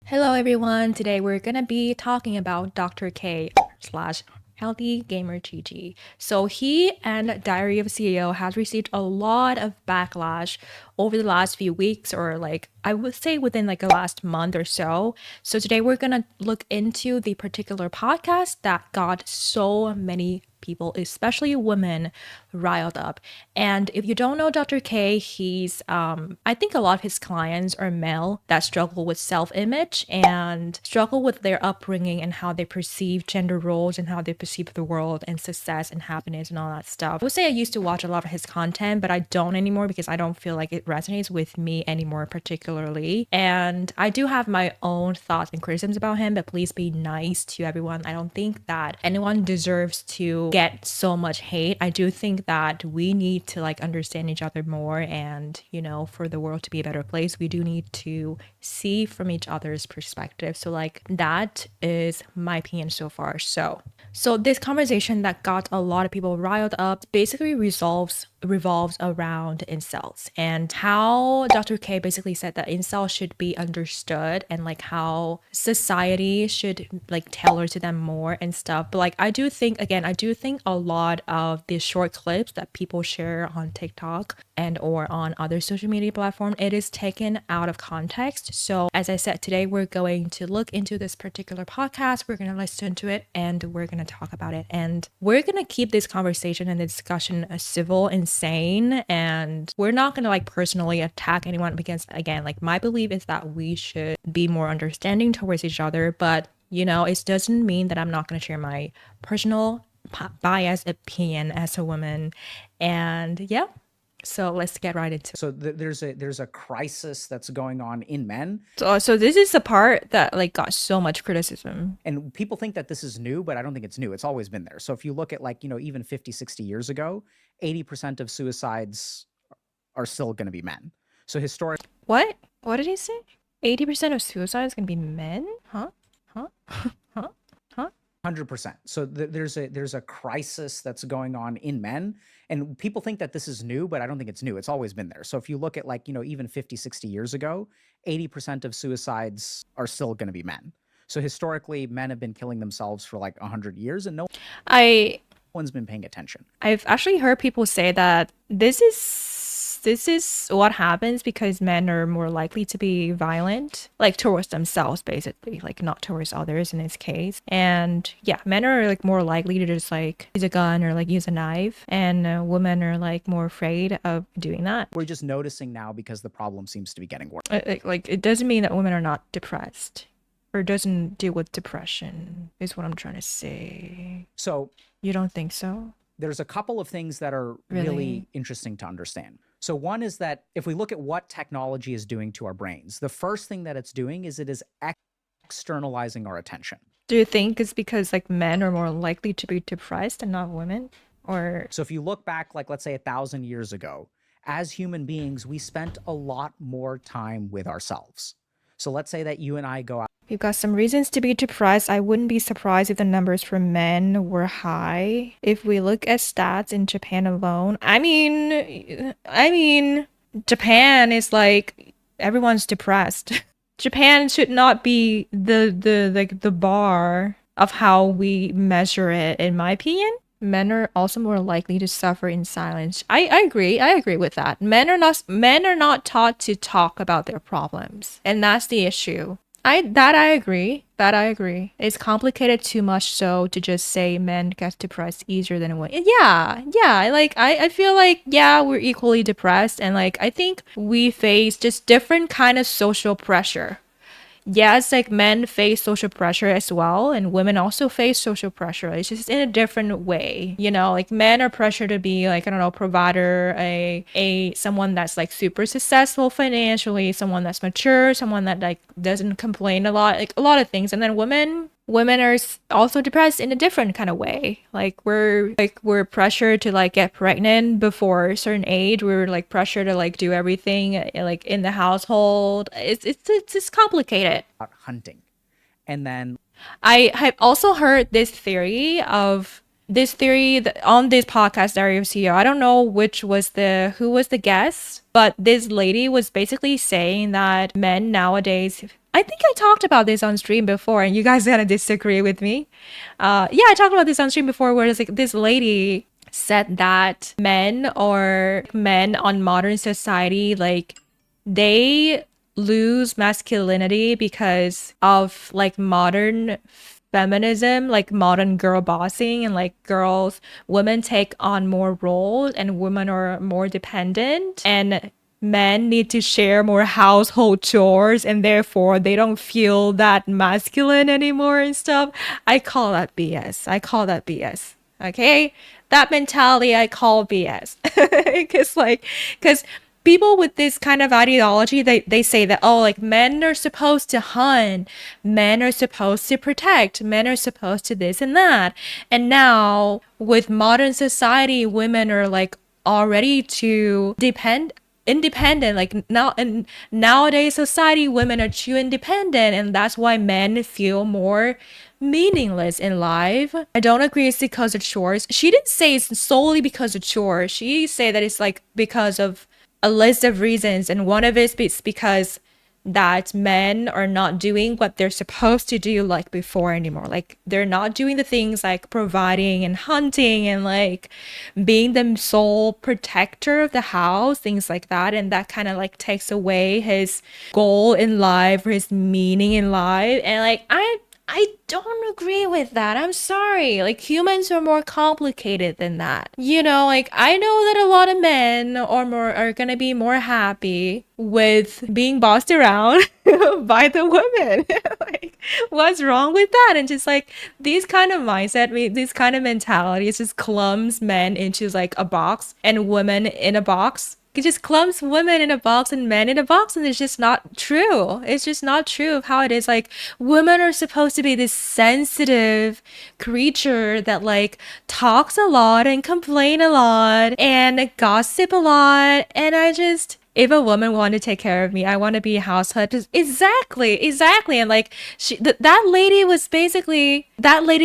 Hello everyone, today we're gonna be talking about Dr. K slash Healthygamergg. So he and Diary of a CEO has received a lot of backlash over the last few weeks, or like I would say within like the last month or so. So today we're gonna look into the particular podcast that got so many people, especially women, riled up. And if you don't know Dr. K, he's I think a lot of his clients are male that struggle with self-image and struggle with their upbringing and how they perceive gender roles and how they perceive the world and success and happiness and all that stuff. I would say I used to watch a lot of his content, but I don't anymore because I don't feel like it resonates with me anymore particularly. And I do have my own thoughts and criticisms about him, but please be nice to everyone. I don't think that anyone deserves to get so much hate. I do think that we need to like understand each other more, and for the world to be a better place, we do need to see from each other's perspective. So like that is my opinion so far. So this conversation that got a lot of people riled up basically revolves around incels, and how Dr. K basically said that incels should be understood and like how society should like tailor to them more and stuff. But like I do think a lot of these short clips that people share on TikTok and or on other social media platform, it is taken out of context. So as I said, today we're going to look into this particular podcast, we're going to listen to it, and we're going to talk about it, and we're going to keep this conversation and the discussion civil and sane, and we're not going to like personally attack anyone, because again, like my belief is that we should be more understanding towards each other. But it doesn't mean that I'm not going to share my personal biased opinion as a woman. And yeah, so let's get right into it. So there's a crisis that's going on in men, So this is the part that like got so much criticism. and people think that this is new, but I don't think it's new. It's always been there. So if you look at like, even 50, 60 years ago, 80% of suicides are still going to be men. So historically, What did he say? 80% of suicides can be men? Huh? 100%. So there's a crisis that's going on in men, and people think that this is new, but I don't think it's new. It's always been there. So if you look at like, even 50, 60 years ago, 80% of suicides are still going to be men. So historically, men have been killing themselves for like 100 years, and no I one's been paying attention. I've actually heard people say that this is what happens because men are more likely to be violent, like towards themselves, basically, like not towards others in this case. And yeah, men are like more likely to just like use a gun or like use a knife, and women are like more afraid of doing that. We're just noticing now because the problem seems to be getting worse. Like it doesn't mean that women are not depressed or doesn't deal with depression, is what I'm trying to say. So You don't think so? there's a couple of things that are really interesting to understand. So one is that if we look at what technology is doing to our brains, the first thing that it's doing is it is externalizing our attention. Do you think it's because like men are more likely to be depressed and not women? Or So if you look back, like let's say 1,000 years ago, as human beings, we spent a lot more time with ourselves. So let's say that you and I go out. you've got some reasons to be depressed. I wouldn't be surprised if the numbers for men were high. If we look at stats in Japan alone, I mean, Japan is like everyone's depressed. Japan should not be the bar of how we measure it, in my opinion. Men are also more likely to suffer in silence. I agree. I agree with that. Men are not taught to talk about their problems, and that's the issue. I agree. That I agree. It's complicated too much so to just say men get depressed easier than women. Yeah. Like I feel like yeah, we're equally depressed, and like I think we face just different kind of social pressure. Yes, like men face social pressure as well, and women also face social pressure. It's just in a different way. Like men are pressured to be like, I don't know, provider, a someone that's like super successful financially, someone that's mature, someone that like doesn't complain a lot, like a lot of things. And then women are also depressed in a different kind of way. Like we're pressured to like get pregnant before a certain age. We're like pressured to like do everything like in the household. It's complicated. Hunting. And then I have also heard this theory that on this podcast, Diary of CEO. I don't know who was the guest, but this lady was basically saying that men nowadays I think I talked about this on stream before, and you guys gonna disagree with me. Yeah, I talked about this on stream before, where it's like this lady said that men on modern society, like they lose masculinity because of like modern feminism, like modern girl bossing, and like women take on more roles and women are more dependent, and men need to share more household chores, and therefore they don't feel that masculine anymore and stuff. I call that BS. I call that BS. Okay? That mentality I call BS. Because people with this kind of ideology, they say that, oh, like men are supposed to hunt, men are supposed to protect, men are supposed to this and that. And now with modern society, women are like already to depend independent, like now in nowadays society, women are too independent, and that's why men feel more meaningless in life. I don't agree it's because of chores. She didn't say it's solely because of chores. She said that it's like because of a list of reasons, and one of it is because that men are not doing what they're supposed to do like before anymore. Like they're not doing the things like providing and hunting and like being the sole protector of the house, things like that. And that kind of like takes away his goal in life or his meaning in life. And like I don't agree with that. I'm sorry. Like humans are more complicated than that. You know, like I know that a lot of men are gonna be more happy with being bossed around by the women. Like what's wrong with that? And just like these kind of mindset, these kind of mentalities just clumps men into like a box and women in a box. It just clumps women in a box and men in a box, and it's just not true. It's just not true of how it is. Like women are supposed to be this sensitive creature that like talks a lot and complain a lot and gossip a lot. And I just, if a woman wanted to take care of me, I want to be a house husband. Exactly. And like that lady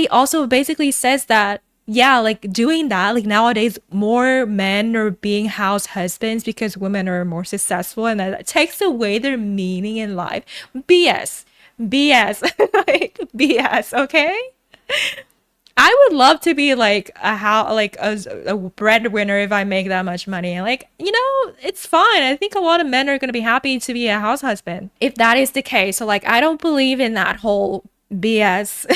also basically says that, yeah, like doing that, like nowadays more men are being house husbands because women are more successful, and that takes away their meaning in life. BS. BS. Like BS, okay? I would love to be like a breadwinner if I make that much money. And like, you know, it's fine. I think a lot of men are gonna be happy to be a house husband if that is the case. So like I don't believe in that whole BS.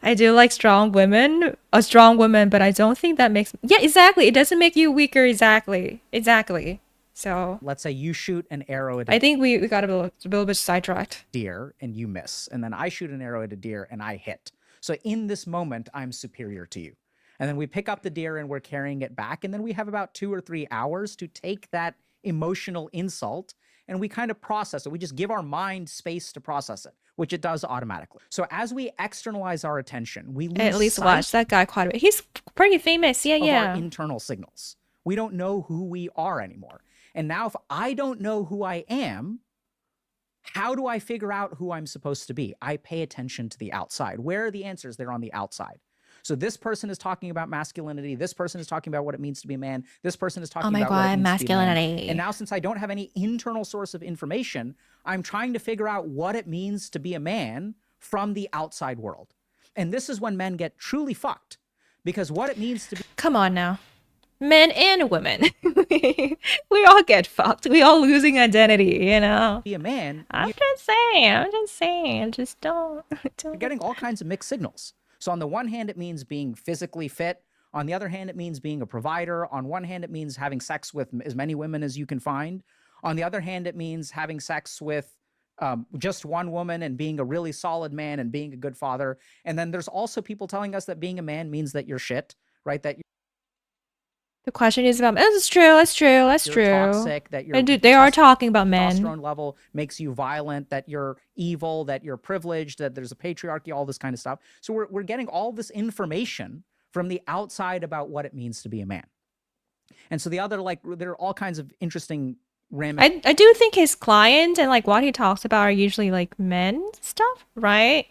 I do like a strong woman, but I don't think that makes, yeah, exactly. It doesn't make you weaker. Exactly. So Let's say you shoot an arrow at I a think we got a little bit sidetracked. deer and you miss, and then I shoot an arrow at a deer and I hit. So in this moment, I'm superior to you. And then we pick up the deer and we're carrying it back, and then we have about 2 or 3 hours to take that emotional insult and we kind of process it. We just give our mind space to process it, which it does automatically. So as we externalize our attention, we lose At least sight watch that guy quite a bit. He's pretty famous. of our Yeah. internal signals. We don't know who we are anymore. And now if I don't know who I am, how do I figure out who I'm supposed to be? I pay attention to the outside. Where are the answers? They're on the outside. So this person is talking about masculinity. This person is talking about what it means to be a man. This person is talking Oh my about what it God, means to be a man. masculinity. And now since I don't have any internal source of information, I'm trying to figure out what it means to be a man from the outside world. And this is when men get truly fucked, because what it means to be Come on now. Men and women. We all get fucked. We all losing identity, you know? a man, I'm just saying. Just don't. you're getting all kinds of mixed signals. So on the one hand, it means being physically fit. On the other hand, it means being a provider. On one hand, it means having sex with as many women as you can find. On the other hand, it means having sex with just one woman and being a really solid man and being a good father. And then there's also people telling us that being a man means that you're shit, right? That The question is about, that's true. you're toxic, that And dude, they are talking about men. testosterone level makes you violent, that you're evil, that you're privileged, that there's a patriarchy, all this kind of stuff. So we're getting all this information from the outside about what it means to be a man. And so the other, like, there are all kinds of interesting I do think his client and like what he talks about are usually like men stuff, right?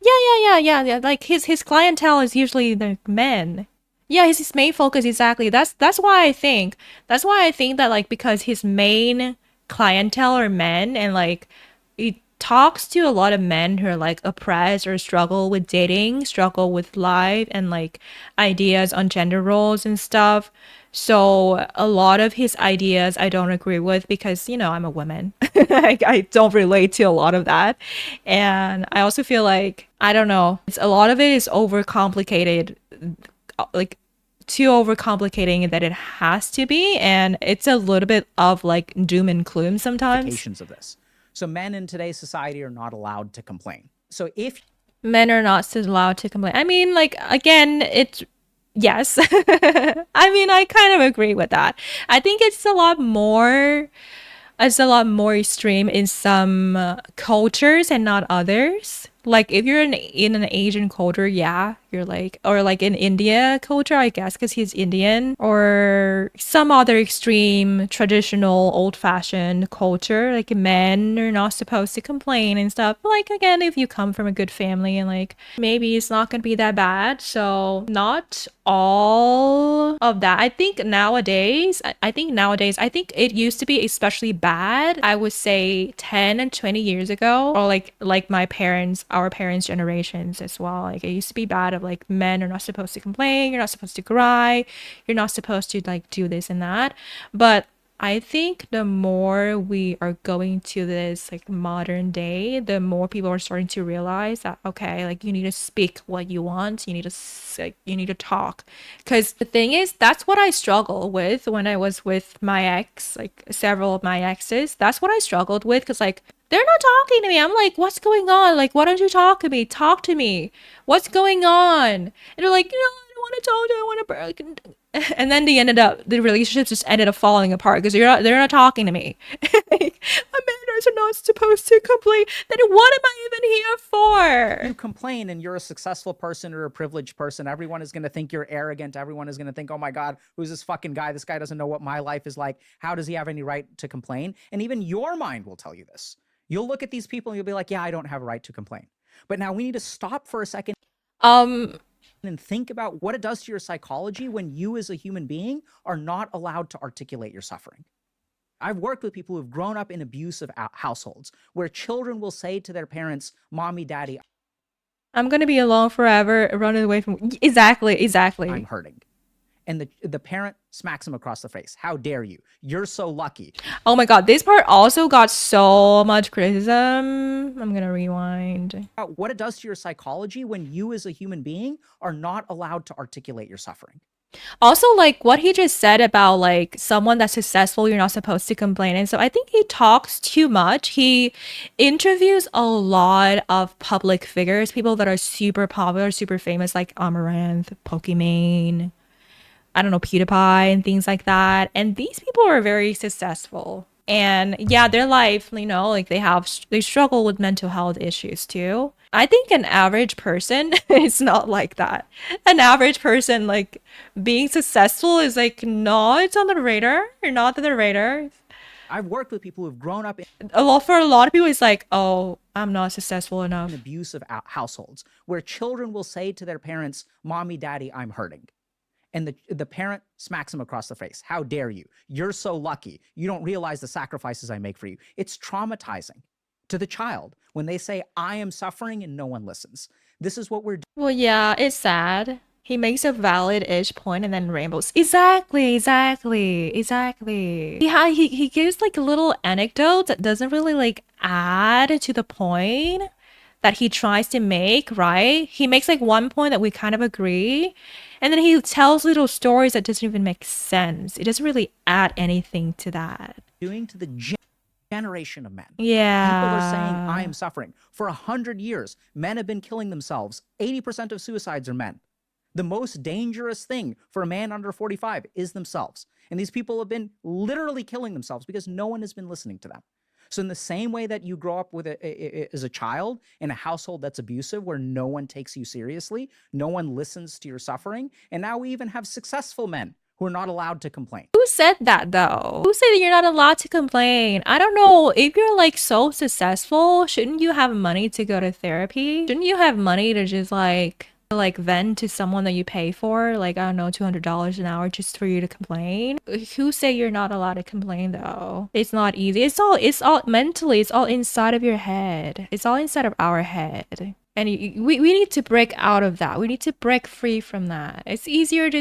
Yeah. Like his clientele is usually the men. Yeah, his main focus exactly. That's why I think that like because his main clientele or men, and like he talks to a lot of men who are like oppressed or struggle with dating, struggle with life, and like ideas on gender roles and stuff. So a lot of his ideas I don't agree with because, I'm a woman. I don't relate to a lot of that. And I also feel like, I don't know, it's a lot of it is overcomplicated, like too overcomplicating that it has to be. And it's a little bit of like doom and gloom sometimes. Of this. So men in today's society are not allowed to complain. So if Men are not allowed to complain. I mean, like, again, it's yes. I mean, I kind of agree with that. I think it's a lot more extreme in some cultures and not others. Like if you're in an Asian culture, yeah, you're like, or like in India culture, I guess, because he's Indian, or some other extreme traditional old-fashioned culture, like men are not supposed to complain and stuff. But like again, if you come from a good family and like maybe it's not gonna be that bad. So not all of that. I think it used to be especially bad. I would say 10 and 20 years ago, or like our parents' generations as well. Like it used to be bad of like men are not supposed to complain, you're not supposed to cry, you're not supposed to like do this and that. But I think the more we are going to this like modern day, the more people are starting to realize that okay, like you need to speak what you want, you need to talk. Because the thing is, that's what I struggle with when I was with my ex, like several of my exes. That's what I struggled with because like they're not talking to me. I'm like, what's going on? Like, why don't you talk to me? Talk to me. What's going on? And they're like, I don't want to talk to you. I want to. And then the relationships just ended up falling apart because they're not talking to me. Like, Americans are not supposed to complain. Then what am I even here for? you complain and you're a successful person or a privileged person, everyone is going to think you're arrogant. Everyone is going to think, oh my God, who's this fucking guy? This guy doesn't know what my life is like. How does he have any right to complain? And even your mind will tell you this. You'll look at these people and you'll be like, yeah, I don't have a right to complain. But now we need to stop for a second Um, and think about what it does to your psychology when you as a human being are not allowed to articulate your suffering. I've worked with people who've grown up in abusive households where children will say to their parents, mommy, daddy, I'm gonna be alone forever, running away from. Exactly. I'm hurting. And the parent smacks him across the face. How dare you? You're so lucky. Oh my God, this part also got so much criticism. I'm gonna rewind. What it does to your psychology when you as a human being are not allowed to articulate your suffering. Also, like what he just said about like someone that's successful, you're not supposed to complain. And so I think he talks too much. He interviews a lot of public figures, people that are super popular, super famous, like Amaranth, Pokimane, I don't know, PewDiePie and things like that. And these people are very successful. And yeah, their life, like they struggle with mental health issues too. I think an average person is not like that. An average person, like being successful is like not on the radar. You're not on the radar. I've worked with people who've grown up in For a lot of people, it's like, oh, I'm not successful enough. abusive households where children will say to their parents, mommy, daddy, I'm hurting. And the parent smacks him across the face. How dare you? You're so lucky. You don't realize the sacrifices I make for you. It's traumatizing to the child when they say, I am suffering and no one listens. This is what we're doing. Well, yeah, it's sad. He makes a valid-ish point and then rambles. Exactly. He gives like a little anecdote that doesn't really like add to the point that he tries to make, right? He makes like one point that we kind of agree, and then he tells little stories that doesn't even make sense. It doesn't really add anything to that. Doing to the generation of men. Yeah. People are saying, I am suffering. For 100 years, men have been killing themselves. 80% of suicides are men. The most dangerous thing for a man under 45 is themselves. And these people have been literally killing themselves because no one has been listening to them. So in the same way that you grow up with as a child in a household that's abusive, where no one takes you seriously, no one listens to your suffering, and now we even have successful men who are not allowed to complain. Who said that though? Who said that you're not allowed to complain? I don't know. If you're like so successful, shouldn't you have money to go to therapy? Shouldn't you have money to just like like vent to someone that you pay for, like I don't know, $200 an hour just for you to complain. Who say you're not allowed to complain though? It's not easy. It's all mentally, it's all inside of your head. It's all inside of our head. And we need to break out of that. We need to break free from that. It's easier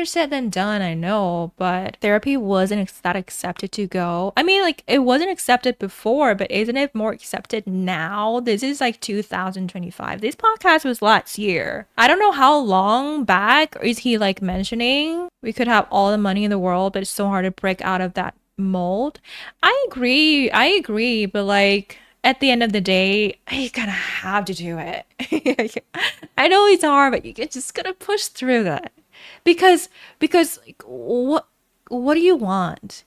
said than done, I know, but therapy wasn't that accepted to go. I mean, like it wasn't accepted before, but isn't it more accepted now? This is like 2025. This podcast was last year. I don't know how long back is he like mentioning we could have all the money in the world, but it's so hard to break out of that mold. I agree, but like at the end of the day, you gotta have to do it. I know it's hard, but you just gotta push through that. Because like, what do you want?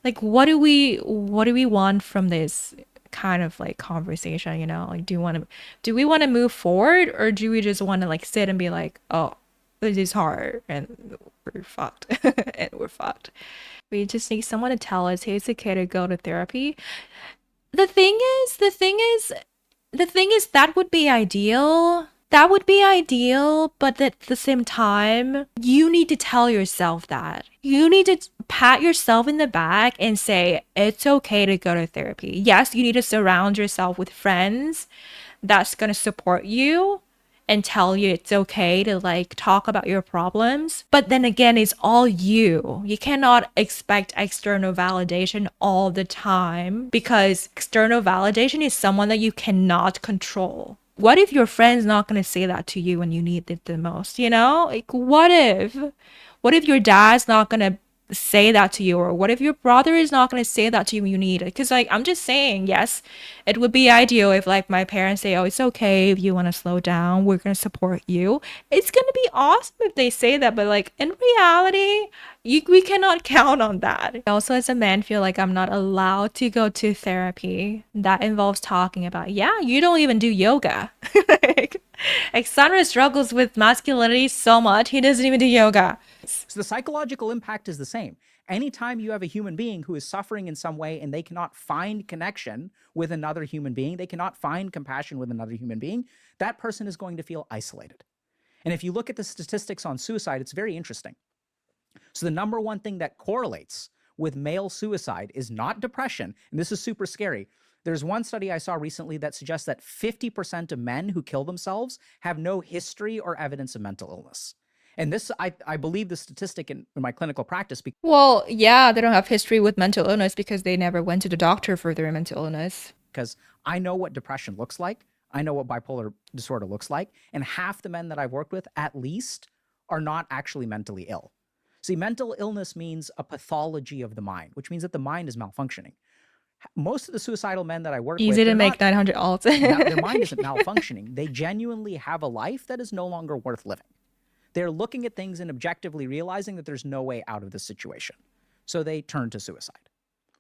Like what do we want from this kind of like conversation, you know? Like do we want to move forward, or do we just want to like sit and be like, "Oh, this is hard and we're fucked." And we're fucked. We just need someone to tell us, "Hey, it's okay to go to therapy." The thing is, that would be ideal. That would be ideal, but at the same time, you need to tell yourself that. You need to pat yourself in the back and say, it's okay to go to therapy. Yes, you need to surround yourself with friends that's going to support you and tell you it's okay to like talk about your problems. But then again, it's all you. You cannot expect external validation all the time, because external validation is someone that you cannot control. What if your friend's not going to say that to you when you need it the most, you know? Like what if your dad's not going to say that to you, or what if your brother is not going to say that to you when you need it? Because like I'm just saying, yes, it would be ideal if like my parents say, oh, it's okay if you want to slow down, we're going to support you. It's going to be awesome if they say that, but like in reality, we cannot count on that. I also, as a man, feel like I'm not allowed to go to therapy that involves talking about, yeah, you don't even do yoga. Like Sandra struggles with masculinity so much, he doesn't even do yoga. So the psychological impact is the same. Anytime you have a human being who is suffering in some way and they cannot find connection with another human being, they cannot find compassion with another human being, that person is going to feel isolated. And if you look at the statistics on suicide, it's very interesting. So the number one thing that correlates with male suicide is not depression, and this is super scary. There's one study I saw recently that suggests that 50% of men who kill themselves have no history or evidence of mental illness. And this, I believe the statistic in my clinical practice. Well, yeah, they don't have history with mental illness because they never went to the doctor for their mental illness. Because I know what depression looks like. I know what bipolar disorder looks like. And half the men that I've worked with, at least, are not actually mentally ill. See, mental illness means a pathology of the mind, which means that the mind is malfunctioning. Most of the suicidal men that I work with, Easy to make 900 alts. their mind isn't malfunctioning. They genuinely have a life that is no longer worth living. They're looking at things and objectively realizing that there's no way out of this situation. So they turn to suicide.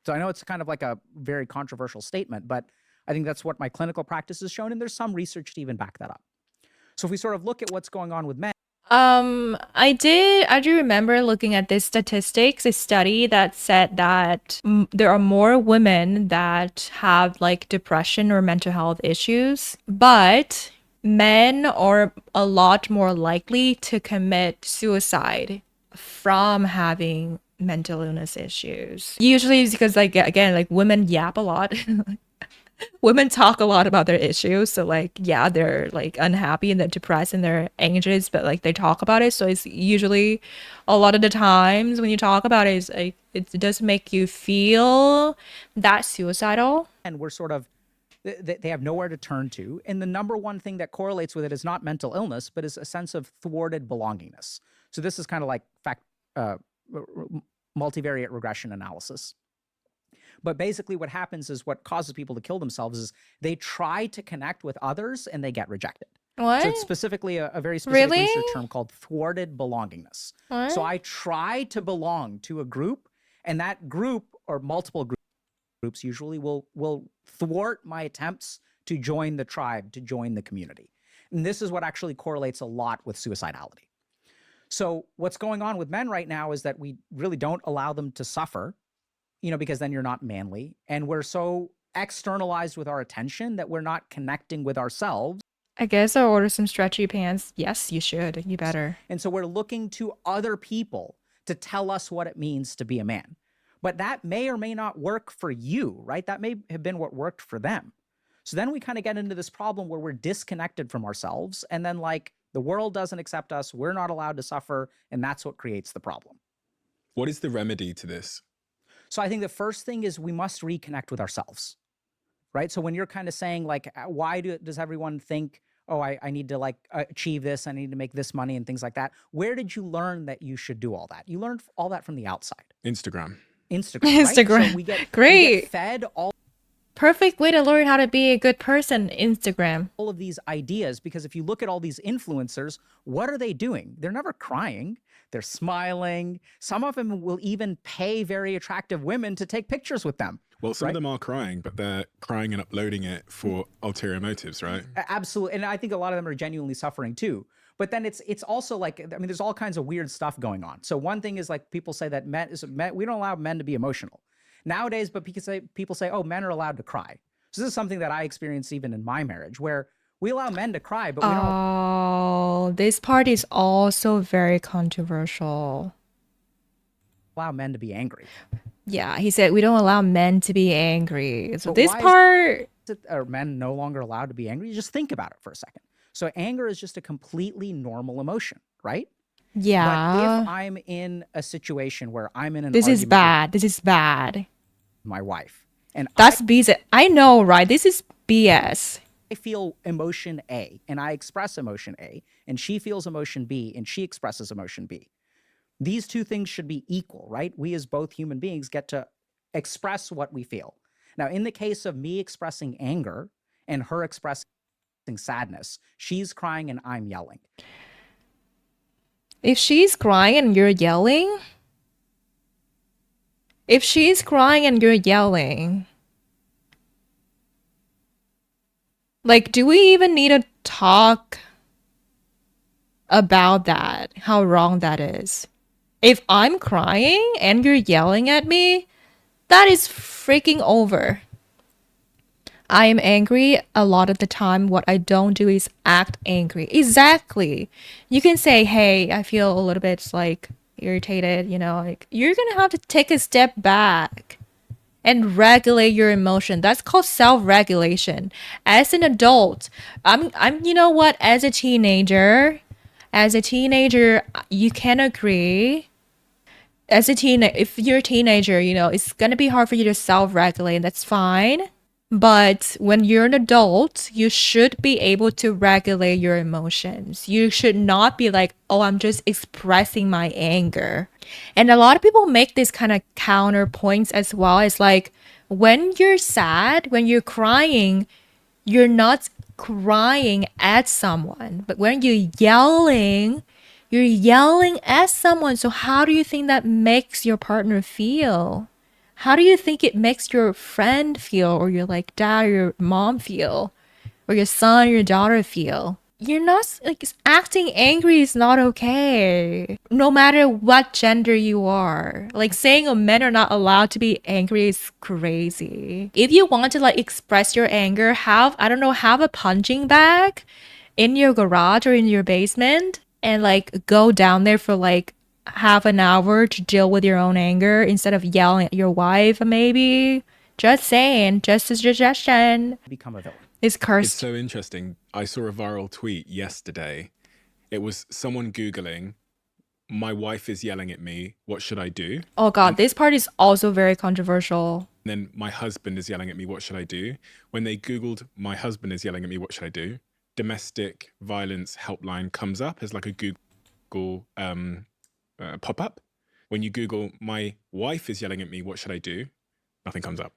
So I know it's kind of like a very controversial statement, but I think that's what my clinical practice has shown, and there's some research to even back that up. So if we sort of look at what's going on with men, I do remember looking at this statistics, a study that said that there are more women that have like depression or mental health issues, but men are a lot more likely to commit suicide from having mental illness issues. Usually it's because like again, like women yap a lot. Women talk a lot about their issues, so like yeah, they're like unhappy and they're depressed and they're anxious, but like they talk about it, so it's usually a lot of the times when you talk about it, it's like it does make you feel that suicidal. and we're sort of, they have nowhere to turn to. And the number one thing that correlates with it is not mental illness, but is a sense of thwarted belongingness. So this is kind of like multivariate regression analysis. But basically what happens is what causes people to kill themselves is they try to connect with others and they get rejected. What? So it's specifically a very specific Really? research term called thwarted belongingness. What? So I try to belong to a group, and that group or multiple groups usually will thwart my attempts to join the tribe, to join the community. And this is what actually correlates a lot with suicidality. So what's going on with men right now is that we really don't allow them to suffer, because then you're not manly. And we're so externalized with our attention that we're not connecting with ourselves. I guess I'll order some stretchy pants. Yes, you should. You better. And so we're looking to other people to tell us what it means to be a man. But that may or may not work for you, right? That may have been what worked for them. So then we kind of get into this problem where we're disconnected from ourselves. And then, like, the world doesn't accept us. We're not allowed to suffer. And that's what creates the problem. What is the remedy to this? So I think the first thing is we must reconnect with ourselves, right? So when you're kind of saying, like, why does everyone think, oh, I need to, like, achieve this, I need to make this money and things like that. Where did you learn that you should do all that? You learned all that from the outside. Instagram. Instagram, right? Instagram. So we get Great. fed all Perfect way to learn how to be a good person. Instagram. of these ideas, because if you look at all these influencers, what are they doing? They're never crying. They're smiling. Some of them will even pay very attractive women to take pictures with them. Well, some Right. of them are crying, but they're crying and uploading it for ulterior motives, right? Absolutely. And I think a lot of them are genuinely suffering too. But then it's also like, I mean, there's all kinds of weird stuff going on. So one thing is, like, people say that we don't allow men to be emotional nowadays, but people say, oh, men are allowed to cry. So this is something that I experienced even in my marriage, where we allow men to cry, but we don't Oh, this part is also very controversial. allow men to be angry. Yeah, he said we don't allow men to be angry. So But this why is part, Are men no longer allowed to be angry? Just think about it for a second. So anger is just a completely normal emotion, right? But yeah, if I'm in a situation where I'm in an this is argument with bad. This is bad. my wife and That's BS. I know, right? This is BS. I feel emotion A and I express emotion A, and she feels emotion B and she expresses emotion B. These two things should be equal, right? We as both human beings get to express what we feel. Now, in the case of me expressing anger and her expressing sadness, she's crying and I'm yelling. If she's crying and you're yelling, if she's crying and you're yelling, like, do we even need to talk about that? How wrong that is? If I'm crying and you're yelling at me, that is freaking over. I am angry a lot of the time. What I don't do is act angry. Exactly. You can say, hey, I feel a little bit like irritated, you know, like you're gonna have to take a step back and regulate your emotion. That's called self-regulation. As an adult, you know what, as a teenager, you can agree. If you're a teenager, you know, it's gonna be hard for you to self-regulate. That's fine. But when you're an adult, you should be able to regulate your emotions. You should not be like, oh, I'm just expressing my anger. And a lot of people make this kind of counterpoints as well. It's like when you're sad, when you're crying, you're not crying at someone. But when you're yelling at someone. So how do you think that makes your partner feel? How do you think it makes your friend feel, or your like dad or your mom feel, or your son or your daughter feel? You're not like acting angry is not okay. No matter what gender you are. Like saying men are not allowed to be angry is crazy. If you want to like express your anger, have a punching bag in your garage or in your basement and like go down there for like half an hour to deal with your own anger instead of yelling at your wife, maybe. Just saying, just a suggestion. Become a villain. It's It's cursed. so interesting. I saw a viral tweet yesterday. It was someone Googling, my wife is yelling at me, what should I do? Oh god, this part is also very controversial. And then my husband is yelling at me, what should I do? When they Googled, my husband is yelling at me, what should I do? Domestic violence helpline comes up as like a Google pop up. When you Google, my wife is yelling at me, what should I do? Nothing comes up.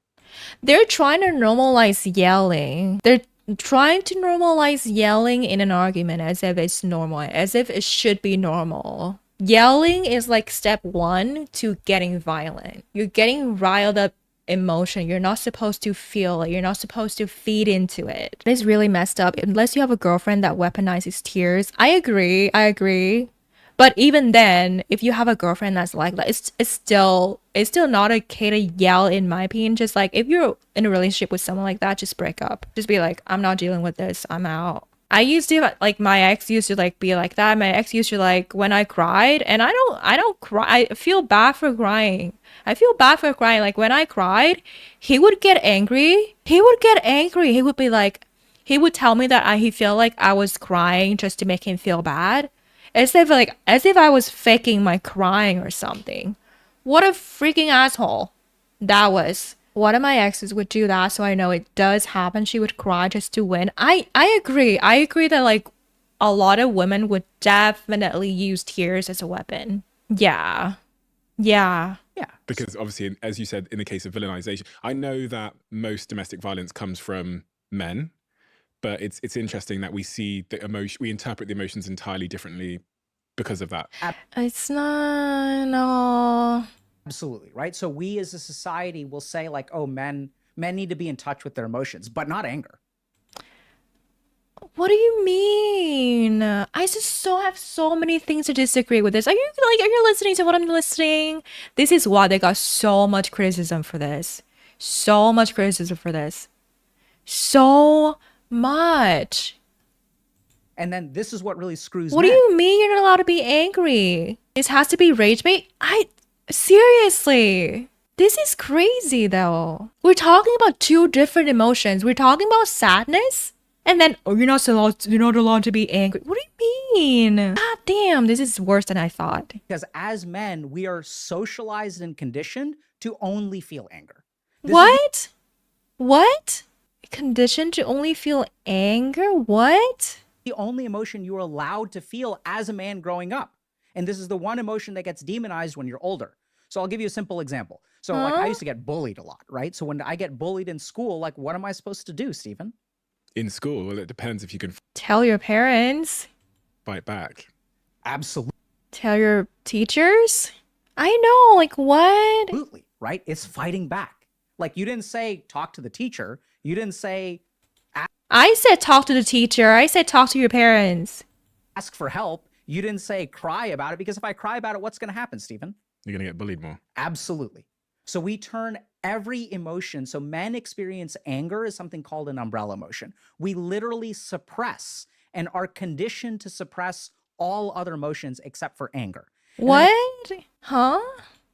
They're trying to normalize yelling. They're trying to normalize yelling in an argument as if it's normal, as if it should be normal. Yelling is like step one to getting violent. You're getting riled up emotion. You're not supposed to feel it. You're not supposed to feed into it. It's really messed up. Unless you have a girlfriend that weaponizes tears. I agree. But even then, if you have a girlfriend that's like that, it's still not okay to yell, in my opinion. Just like if you're in a relationship with someone like that, just break up. Just be like, I'm not dealing with this. I'm out. I used to like my ex used to like be like that. My ex used to like when I cried, and I don't cry. I feel bad for crying. I feel bad for crying. Like when I cried, he would get angry. He would get angry. He would be like, he would tell me that he felt like I was crying just to make him feel bad, as if I was faking my crying or something. What a freaking asshole that was. One of my exes would do that, so I know it does happen. She would cry just to win. I agree. I agree that like a lot of women would definitely use tears as a weapon. Yeah. Yeah. Yeah. Because obviously, as you said, in the case of villainization, I know that most domestic violence comes from men, but it's interesting that we see the emotion, we interpret the emotions entirely differently because of that. It's not no. Absolutely, right? So we as a society will say like, oh, men need to be in touch with their emotions, but not anger. What do you mean? I just have so many things to disagree with this. Are you listening to what I'm listening? This is why they got so much criticism for this. So much criticism for this. So much. And then this is what really screws What do men. you mean you're not allowed to be angry? This has to be rage bait? Seriously. This is crazy though. We're talking about two different emotions. We're talking about sadness, and then you're not allowed to be angry. What do you mean? God damn, this is worse than I thought. Because as men, we are socialized and conditioned to only feel anger. What? What? Conditioned to only feel anger? What? The only emotion you're allowed to feel as a man growing up. And this is the one emotion that gets demonized when you're older. So I'll give you a simple example. So like I used to get bullied a lot, right? So when I get bullied in school, like what am I supposed to do, Stephen? In school, well, it depends if you can Tell your parents. fight back. Absolutely. Tell your teachers. I know, like what? Absolutely, right? It's fighting back. Like you didn't say talk to the teacher. You didn't say I said talk to the teacher. I said talk to your parents. ask for help. You didn't say cry about it, because if I cry about it, what's going to happen, Stephen? You're going to get bullied more. Absolutely. So we turn every emotion. So men experience anger as something called an umbrella emotion. We literally suppress and are conditioned to suppress all other emotions except for anger. What? Huh?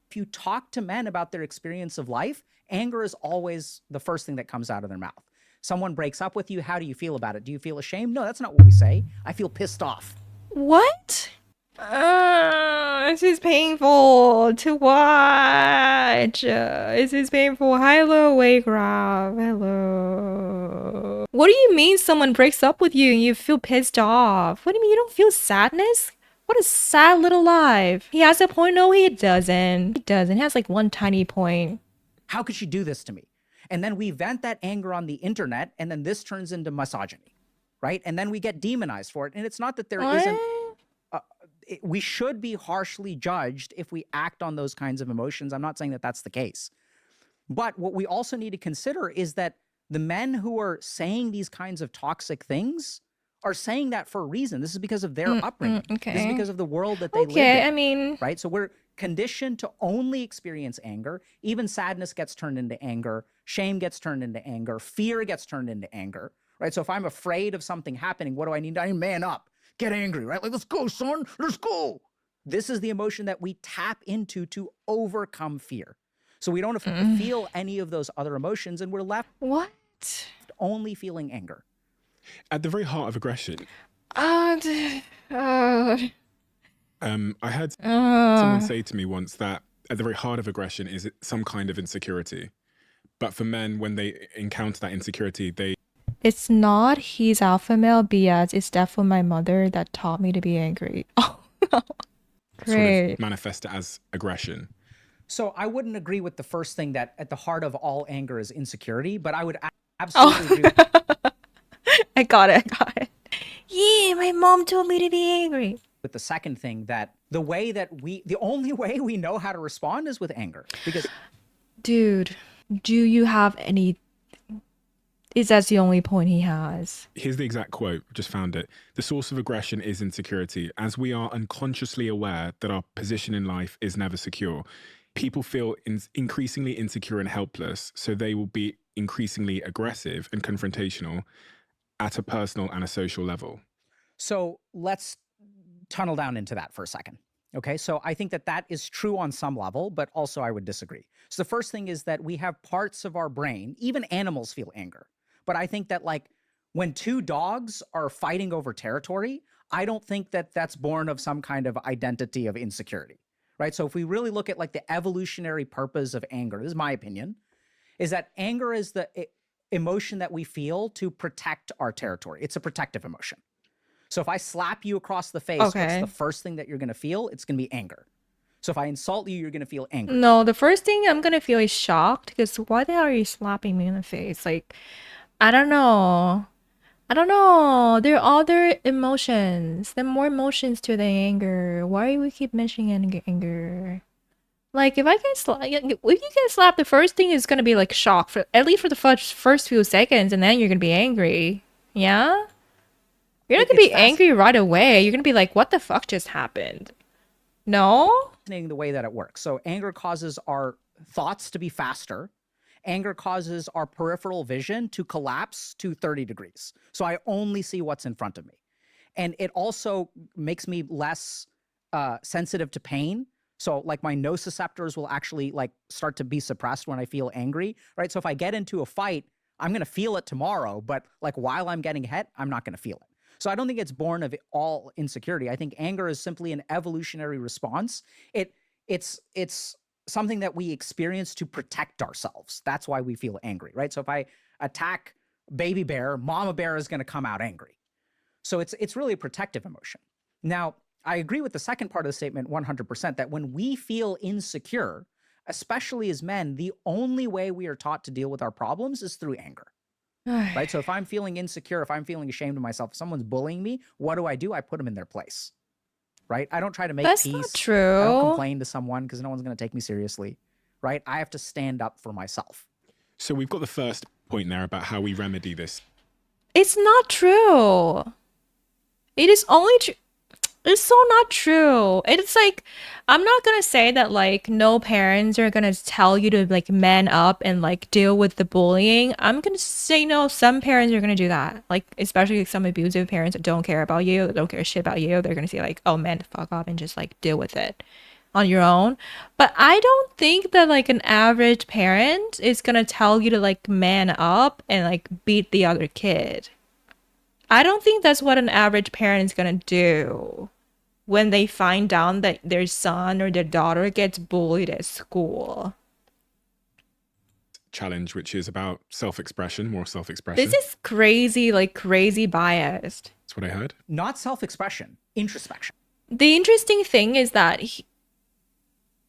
If you talk to men about their experience of life, anger is always the first thing that comes out of their mouth. Someone breaks up with you. How do you feel about it? Do you feel ashamed? No, that's not what we say. I feel pissed off. What? This is painful to watch. This is painful. Hello, Waycraft. Hello. What do you mean someone breaks up with you and you feel pissed off? What do you mean you don't feel sadness? What a sad little life. He has a point. No, he doesn't. He doesn't. He has like one tiny point. How could she do this to me? And then we vent that anger on the internet, and then this turns into misogyny, right? And then we get demonized for it. And it's not that there isn't, we should be harshly judged if we act on those kinds of emotions. I'm not saying that that's the case. But what we also need to consider is that the men who are saying these kinds of toxic things are saying that for a reason. This is because of their upbringing. Okay. This is because of the world that they live in. Okay, I mean, Right? So we're conditioned to only experience anger. Even sadness gets turned into anger. Shame gets turned into anger. Fear gets turned into anger. Right? So if I'm afraid of something happening, what do I need? I need to man up, get angry, right? Like, let's go, son, let's go. This is the emotion that we tap into to overcome fear. So we don't feel any of those other emotions, and we're left what? only feeling anger. At the very heart of aggression, I heard someone say to me once that at the very heart of aggression is some kind of insecurity. But for men, when they encounter that insecurity, they It's not he's alpha male BS. It's definitely my mother that taught me to be angry. Oh, sort great. of manifest it as aggression. So I wouldn't agree with the first thing, that at the heart of all anger is insecurity, but I would absolutely agree I got it. Yeah, my mom told me to be angry. with the second thing, that the only way we know how to respond is with anger. Because Dude, do you have any? Is that the only point he has? Here's the exact quote, just found it. The source of aggression is insecurity. As we are unconsciously aware that our position in life is never secure, people feel increasingly insecure and helpless, so they will be increasingly aggressive and confrontational. at a personal and a social level? So let's tunnel down into that for a second. Okay, so I think that that is true on some level, but also I would disagree. So the first thing is that we have parts of our brain, even animals feel anger. But I think that like when two dogs are fighting over territory, I don't think that that's born of some kind of identity of insecurity, right? So if we really look at like the evolutionary purpose of anger, this is my opinion, is that anger is the emotion that we feel to protect our territory. It's a protective emotion. So if I slap you across the face, what's Okay. the first thing that you're going to feel? It's going to be anger. So if I insult you, you're going to feel angry. No, the first thing I'm gonna feel is shocked because why the hell are you slapping me in the face? Like, I don't know. I don't know. There are other emotions. There are more emotions to the anger. Why do we keep mentioning anger? Like, if I get if you get slapped, the first thing is gonna be like shock for at least for the first few seconds, and then you're gonna be angry. Yeah, you're not gonna It's be angry right away. You're gonna be like, "What the fuck just happened?" No. fascinating the way that it works. So anger causes our thoughts to be faster. Anger causes our peripheral vision to collapse to 30 degrees. So I only see what's in front of me. And it also makes me less sensitive to pain. So like my nociceptors will actually like start to be suppressed when I feel angry, right? So if I get into a fight, I'm going to feel it tomorrow, but like while I'm getting hit, I'm not going to feel it. So I don't think it's born of all insecurity. I think anger is simply an evolutionary response. It's something that we experience to protect ourselves. That's why we feel angry, right? So if I attack baby bear, mama bear is going to come out angry. So it's really a protective emotion. Now, I agree with the second part of the statement 100% that when we feel insecure, especially as men, the only way we are taught to deal with our problems is through anger. Right? So if I'm feeling insecure, if I'm feeling ashamed of myself, if someone's bullying me, what do? I put them in their place. Right? I don't try to make That's peace. not I don't true. complain to someone because no one's going to take me seriously. Right? I have to stand up for myself. So we've got the first point there about how we remedy this. It's not true. It is only true. It's so not true. It's like, I'm not gonna say that like no parents are gonna tell you to like man up and like deal with the bullying. I'm gonna say no, some parents are gonna do that. Like, especially some abusive parents that don't care about you, that don't care shit about you. They're gonna say like, oh man, fuck off and just like deal with it on your own. But I don't think that like an average parent is gonna tell you to like man up and like beat the other kid. I don't think that's what an average parent is gonna do when they find out that their son or their daughter gets bullied at school. Challenge, which is about self-expression, more self-expression. This is crazy, like crazy biased. That's what I heard. Not self-expression, introspection. The interesting thing is that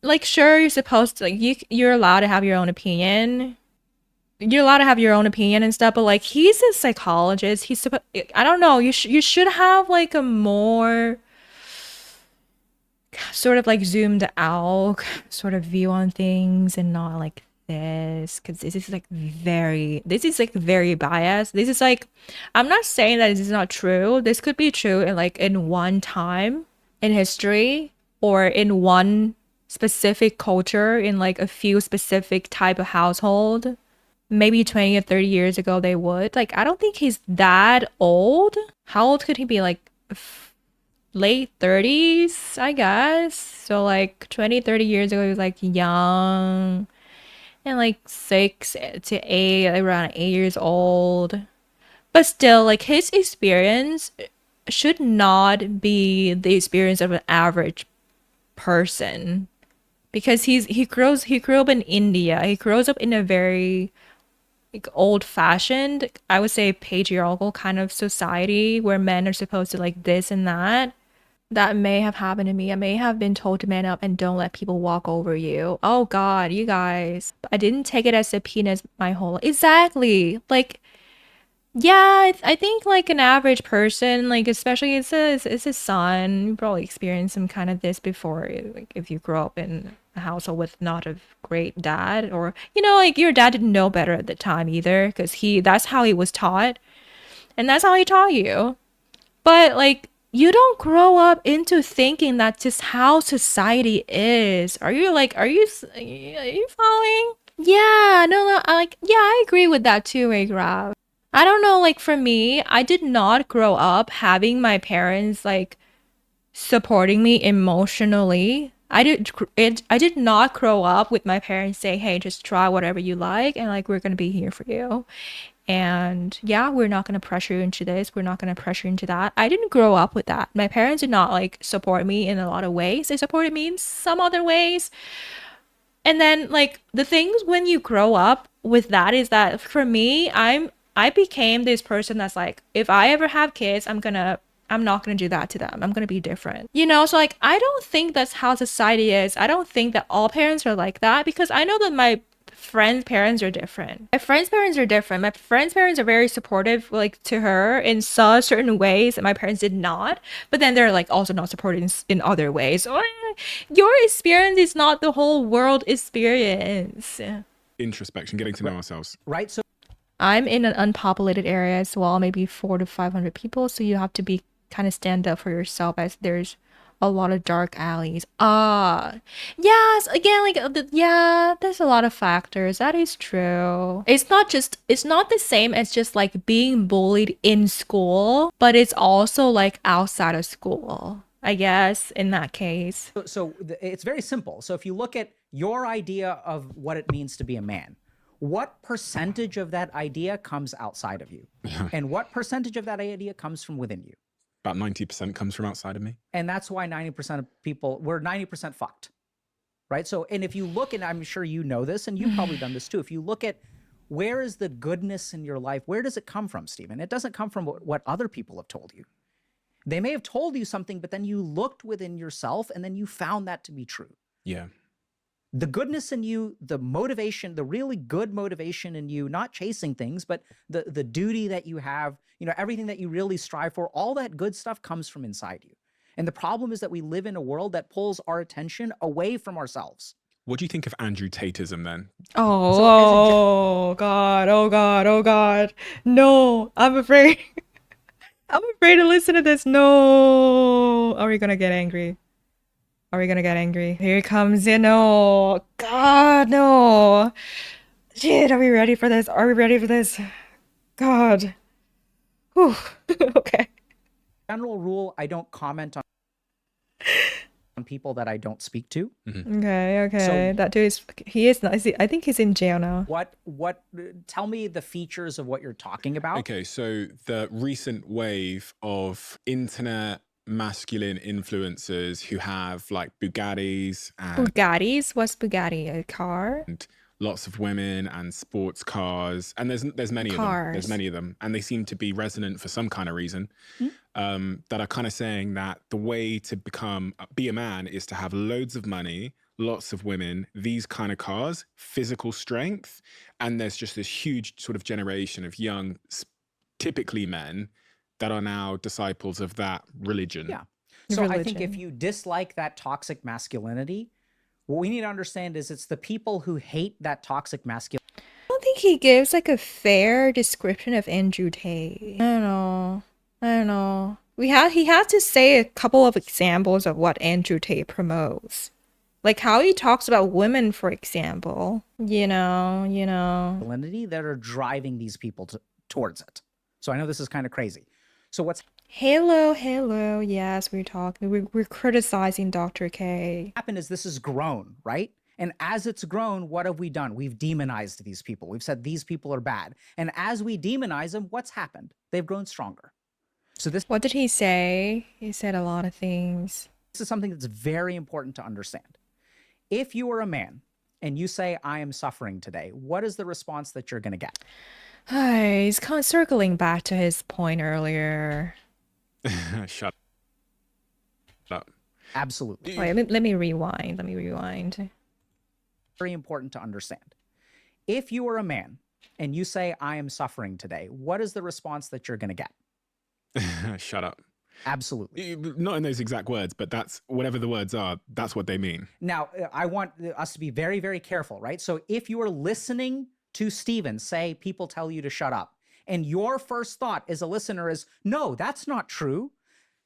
like, sure, you're supposed to like you're allowed to have your own opinion. You're allowed to have your own opinion and stuff, but like he's a psychologist. He's supposed, I don't know, you should have like a more sort of like zoomed out sort of view on things and not like this, because this is like very biased. This is like, I'm not saying that this is not true. This could be true in like in one time in history or in one specific culture in like a few specific type of household. Maybe 20 or 30 years ago they would. Like, I don't think he's that old. How old could he be? Like late 30s, I guess. So like 20, 30 years ago he was like young and like 6 to 8, like around 8 years old. But still, like his experience should not be the experience of an average person, because he grew up in India. He grows up in a very like old-fashioned, I would say patriarchal kind of society where men are supposed to like this and that. That may have happened to me. I may have been told to man up and don't let people walk over you. Oh God, you guys. I didn't take it as a penis my whole. Exactly. Like, yeah, I think like an average person, like especially it's a son, you probably experienced some kind of this before. Like if you grow up in a household with not a great dad, or like your dad didn't know better at the time either, because that's how he was taught, and that's how he taught you. But like, you don't grow up into thinking that's just how society is. Are you following? Yeah, no, I agree with that too, Grab. I don't know, like for me, I did not grow up having my parents like supporting me emotionally. I did not grow up with my parents saying, "Hey, just try whatever you like and like we're going to be here for you." And yeah, we're not going to pressure you into this. We're not going to pressure you into that. I didn't grow up with that. My parents did not like support me in a lot of ways. They supported me in some other ways. And then like the things when you grow up with that is that for me, I became this person that's like, if I ever have kids, I'm not gonna do that to them. I'm gonna be different. You know, so like I don't think that's how society is. I don't think that all parents are like that because I know that my friends' parents are different. My friends' parents are different. My friends' parents are very supportive, like to her in certain ways that my parents did not. But then they're like also not supportive in other ways. So, your experience is not the whole world experience. Introspection, getting to know ourselves. Right? So I'm in an unpopulated area as well, maybe 400 to 500 people. So you have to be kind of stand up for yourself as there's a lot of dark alleys. Yes, again, like, yeah, there's a lot of factors. That is true. It's not the same as just like being bullied in school, but it's also like outside of school, I guess, in that case. it's very simple. So if you look at your idea of what it means to be a man, what percentage of that idea comes outside of you? And what percentage of that idea comes from within you? About 90% comes from outside of me. And that's why 90% of people, we're 90% fucked, right? So, and if you look, and I'm sure you know this, and you've probably done this too, if you look at where is the goodness in your life, where does it come from, Stephen? It doesn't come from what other people have told you. They may have told you something, but then you looked within yourself and then you found that to be true. Yeah. The goodness in you, the motivation, the really good motivation in you, not chasing things, but the duty that you have, you know, everything that you really strive for, all that good stuff comes from inside you. And the problem is that we live in a world that pulls our attention away from ourselves. What do you think of Andrew Tateism then? Oh God, oh God, oh God. No, I'm afraid. I'm afraid to listen to this. No. Are we gonna get angry? Are we gonna get angry? Here it comes in. No. God, no. Shit, are we ready for this? Are we ready for this? God. Whew. Okay. General rule, I don't comment on people that I don't speak to. Okay. So- That dude is, he is not, I think he's in jail now. Tell me the features of what you're talking about. Okay, so the recent wave of internet masculine influencers who have like Bugattis and Bugattis? What's Bugatti? A car? lots of women and sports cars, and there's many of them. There's Cars. many of them, and they seem to be resonant for some kind of reason. That are kind of saying that the way to be a man is to have loads of money, lots of women, these kind of cars, physical strength, and there's just this huge sort of generation of young, typically men, that are now disciples of that religion. Yeah. So I think if Religion. you dislike that toxic masculinity, what we need to understand is it's the people who hate that toxic masculinity. I don't think he gives like a fair description of Andrew Tate. I don't know. He has to say a couple of examples of what Andrew Tate promotes. Like how he talks about women, for example. You know. That are driving these people towards it. So I know this is kind of crazy. So what's Hello. Yes, we're talking. We're criticizing Dr. K. happened is this has grown, right? And as it's grown, what have we done? We've demonized these people. We've said these people are bad. And as we demonize them, what's happened? They've grown stronger. So this What did he say? He said a lot of things. is something that's very important to understand. If you are a man and you say, I am suffering today, what is the response that you're going to get? He's kind of circling back to his point earlier. Shut up. Absolutely. Wait, let me rewind. Let me rewind. Very important to understand. If you are a man and you say, I am suffering today, what is the response that you're going to get? Shut up. Absolutely. Not in those exact words, but that's whatever the words are, that's what they mean. Now, I want us to be very, very careful, right? So if you are listening to Stephen say people tell you to shut up, and your first thought as a listener is, no, that's not true,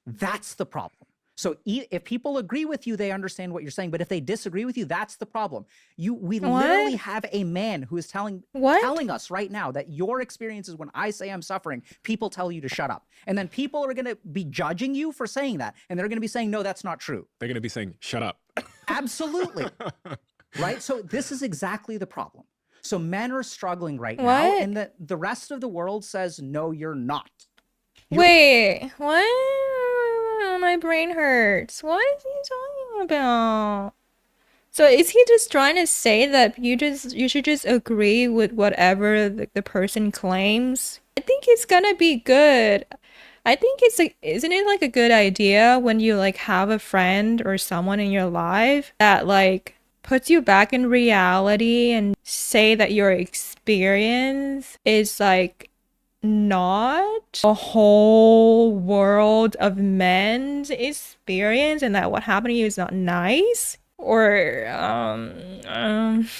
that's the problem. So if people agree with you, they understand what you're saying. But if they disagree with you, that's the problem. We literally What? have a man who is telling What? us right now that your experiences when I say I'm suffering, people tell you to shut up. And then people are going to be judging you for saying that. And they're going to be saying, no, that's not true. They're going to be saying, shut up. Absolutely. Right? So this is exactly the problem. So men are struggling right now. What? And the rest of the world says, no, you're not. Wait, what? My brain hurts. What is he talking about? So is he just trying to say that you should just agree with whatever the person claims? I think it's gonna be good. I think it's like, isn't it like a good idea when you like have a friend or someone in your life that like puts you back in reality and say that your experience is like not a whole world of men's experience and that what happened to you is not nice? Or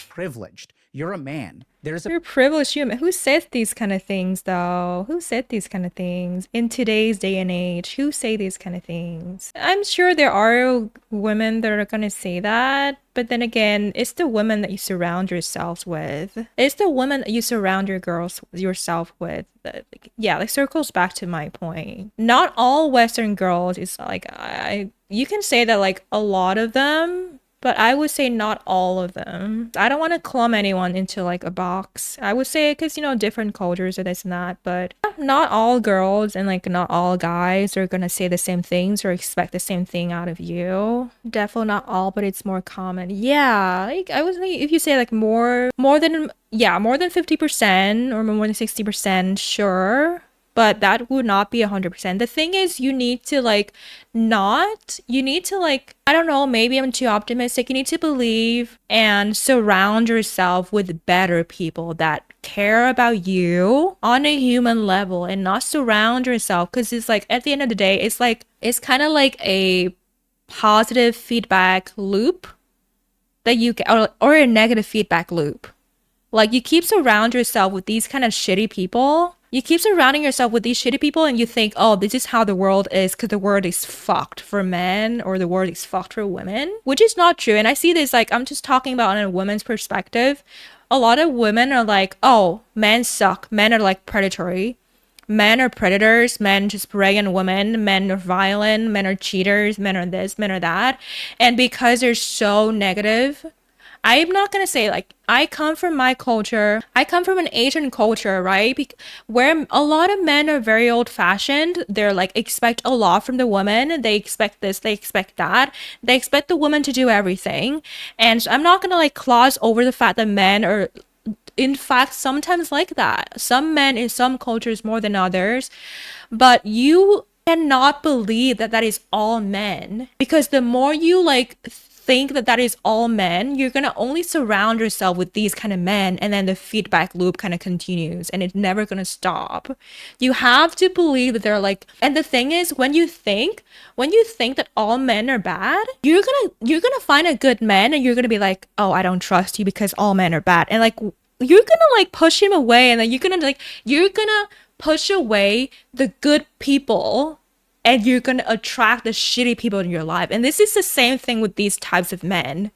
Privileged. You're a man. There's a you're privileged human. Who says these kind of things though? Who said these kind of things in today's day and age? Who say these kind of things? I'm sure there are women that are gonna say that, but then again, it's the women that you surround yourselves with. It's the women that you surround yourself with. That, like, yeah, like circles back to my point. Not all Western girls is like you can say that like a lot of them, but I would say not all of them. I don't want to clump anyone into like a box. I would say because, you know, different cultures and this and that, but not all girls and like not all guys are gonna say the same things or expect the same thing out of you. Definitely not all, but it's more common. Yeah, like I was thinking if you say like more than 50% or more than 60%, sure. But that would not be 100%. The thing is, you need to like I don't know, maybe I'm too optimistic. You need to believe and surround yourself with better people that care about you on a human level and not surround yourself. Because it's like, at the end of the day, it's kind of like a positive feedback loop that you get, or a negative feedback loop. Like, you keep surround yourself with these kind of shitty people. You keep surrounding yourself with these shitty people and you think, oh, this is how the world is because the world is fucked for men or the world is fucked for women, which is not true. And I see this, like, I'm just talking about on a woman's perspective. A lot of women are like, oh, men suck. Men are like predatory. Men are predators. Men just prey on women. Men are violent. Men are cheaters. Men are this, men are that. And because they're so negative, I'm not gonna say like I come from my culture. I come from an Asian culture, right? Where a lot of men are very old fashioned. They're like expect a lot from the woman. They expect this, they expect that. They expect the woman to do everything. And so I'm not gonna like gloss over the fact that men are in fact sometimes like that. Some men in some cultures more than others. But you cannot believe that that is all men, because the more you like think that that is all men, you're gonna only surround yourself with these kind of men, and then the feedback loop kind of continues and it's never gonna stop. You have to believe that they're like, and the thing is, when you think that all men are bad, you're gonna find a good man and you're gonna be like, oh, I don't trust you because all men are bad, and like you're gonna like push him away, and then you're gonna push away the good people and you're gonna attract the shitty people in your life. And this is the same thing with these types of men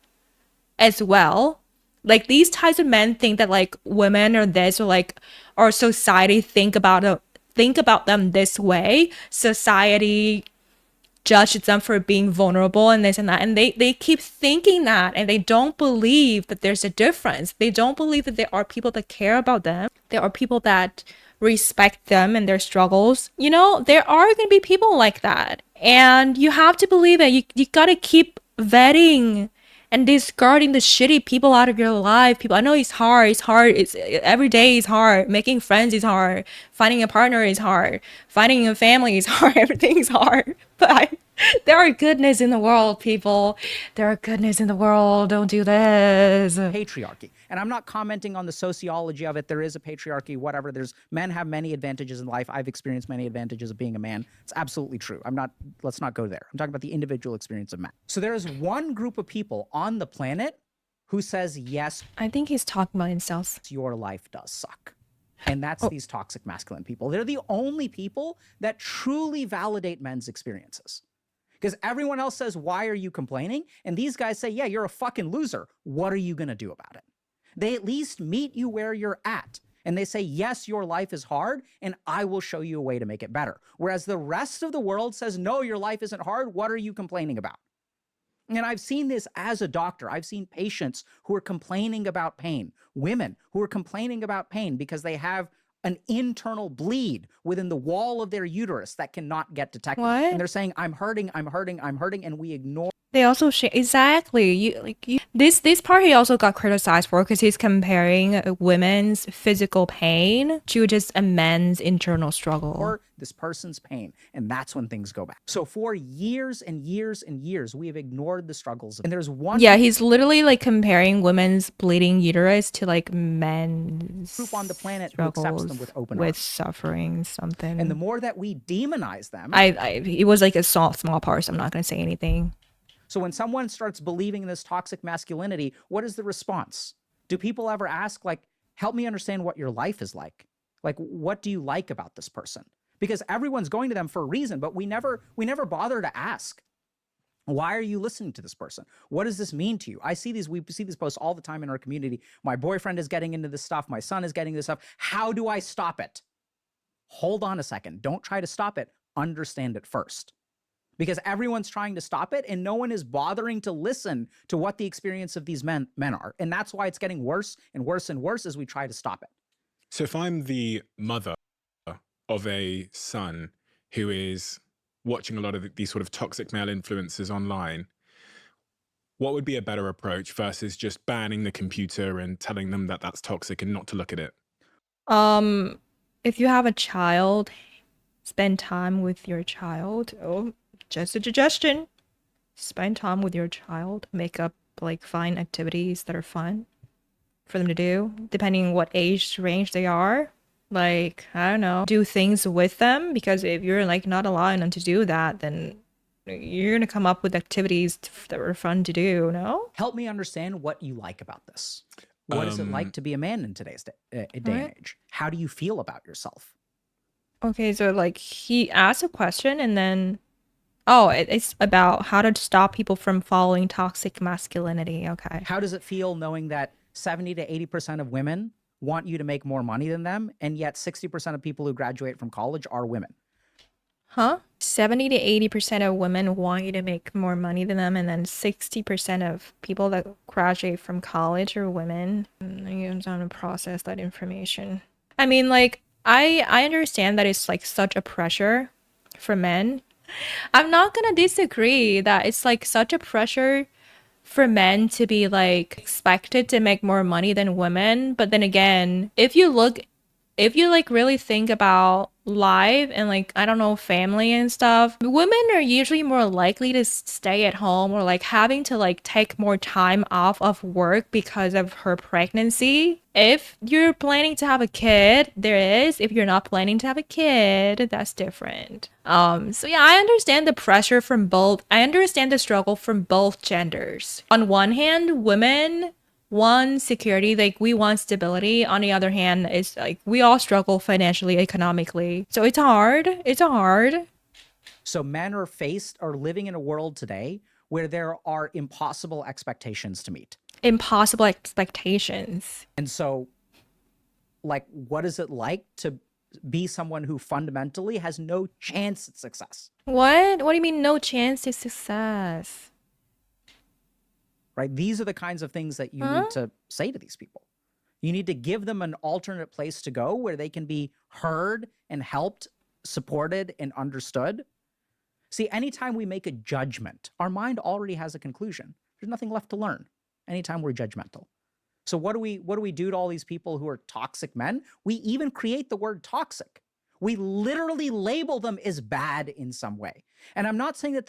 as well. Like, these types of men think that like women or this, or like our society think about them this way. Society judges them for being vulnerable and this and that, and they keep thinking that, and they don't believe that there's a difference. They don't believe that there are people that care about them. There are people that respect them and their struggles. You know, there are going to be people like that, and you have to believe that you got to keep vetting and discarding the shitty people out of your life. People, I know it's hard. It's every day is hard. Making friends is hard. Finding a partner is hard. Finding a family is hard. Everything is hard. But there are goodness in the world, people. There are goodness in the world. Don't do this. patriarchy. And I'm not commenting on the sociology of it. There is a patriarchy, whatever. Men have many advantages in life. I've experienced many advantages of being a man. It's absolutely true. Let's not go there. I'm talking about the individual experience of men. So there is one group of people on the planet who says, yes, I think he's talking about himself. your life does suck. And that's these toxic masculine people. They're the only people that truly validate men's experiences. Because everyone else says, why are you complaining? And these guys say, yeah, you're a fucking loser. What are you going to do about it? They at least meet you where you're at. And they say, yes, your life is hard, and I will show you a way to make it better. Whereas the rest of the world says, no, your life isn't hard. What are you complaining about? And I've seen this as a doctor. I've seen patients who are complaining about pain, women who are complaining about pain because they have an internal bleed within the wall of their uterus that cannot get detected. What? And they're saying, I'm hurting, I'm hurting, I'm hurting, and we ignore. They also exactly this part he also got criticized for because he's comparing women's physical pain to just a man's internal struggle. This person's pain, and that's when things go back. So for years and years and years, we have ignored the struggles. And there's one he's literally like comparing women's bleeding uterus to like men's group on the planet who accepts them with open with arms. suffering something. And the more that we demonize them, it was like a small part, so I'm not gonna say anything. So when someone starts believing in this toxic masculinity, what is the response? Do people ever ask, like, help me understand what your life is like? Like, what do you like about this person? Because everyone's going to them for a reason, but we never bother to ask, why are you listening to this person? What does this mean to you? We see these posts all the time in our community. My boyfriend is getting into this stuff. My son is getting this stuff. How do I stop it? Hold on a second. Don't try to stop it. Understand it first. Because everyone's trying to stop it and no one is bothering to listen to what the experience of these men are. And that's why it's getting worse and worse and worse as we try to stop it. So if I'm the mother of a son who is watching a lot of these sort of toxic male influences online, what would be a better approach versus just banning the computer and telling them that that's toxic and not to look at it? If you have a child, spend time with your child. Oh, just a suggestion. Spend time with your child. Make up like fun activities that are fun for them to do, depending on what age range they are. Like, I don't know, do things with them, because if you're like not allowing them to do that, then you're gonna come up with activities that are fun to do, no? Help me understand what you like about this. What is it like to be a man in today's day and age? How do you feel about yourself? Okay, so like he asked a question and then, oh, it's about how to stop people from following toxic masculinity. Okay. How does it feel knowing that 70 to 80% of women want you to make more money than them, and yet 60% of people who graduate from college are women? Huh? 70 to 80% of women want you to make more money than them, and then 60% of people that graduate from college are women. I'm trying to process that information. I mean, like, I understand that it's like such a pressure for men. I'm not gonna disagree that it's like such a pressure for men to be like expected to make more money than women. But then again, if you like really think about life and like, I don't know, family and stuff, women are usually more likely to stay at home or like having to like take more time off of work because of her pregnancy. If you're planning to have a kid, there is. If you're not planning to have a kid, that's different. So yeah, I understand the pressure from both. I understand the struggle from both genders. On one hand, women want security, like we want stability. On the other hand, it's like we all struggle financially, economically. So it's hard. It's hard. So men are living in a world today where there are impossible expectations to meet. Impossible expectations. And so, like, what is it like to be someone who fundamentally has no chance at success? What? What do you mean no chance to success? Right? These are the kinds of things that you need to say to these people. You need to give them an alternate place to go where they can be heard and helped, supported, and understood. See, anytime we make a judgment, our mind already has a conclusion. There's nothing left to learn anytime we're judgmental. So what do we do to all these people who are toxic men? We even create the word toxic. We literally label them as bad in some way. And I'm not saying that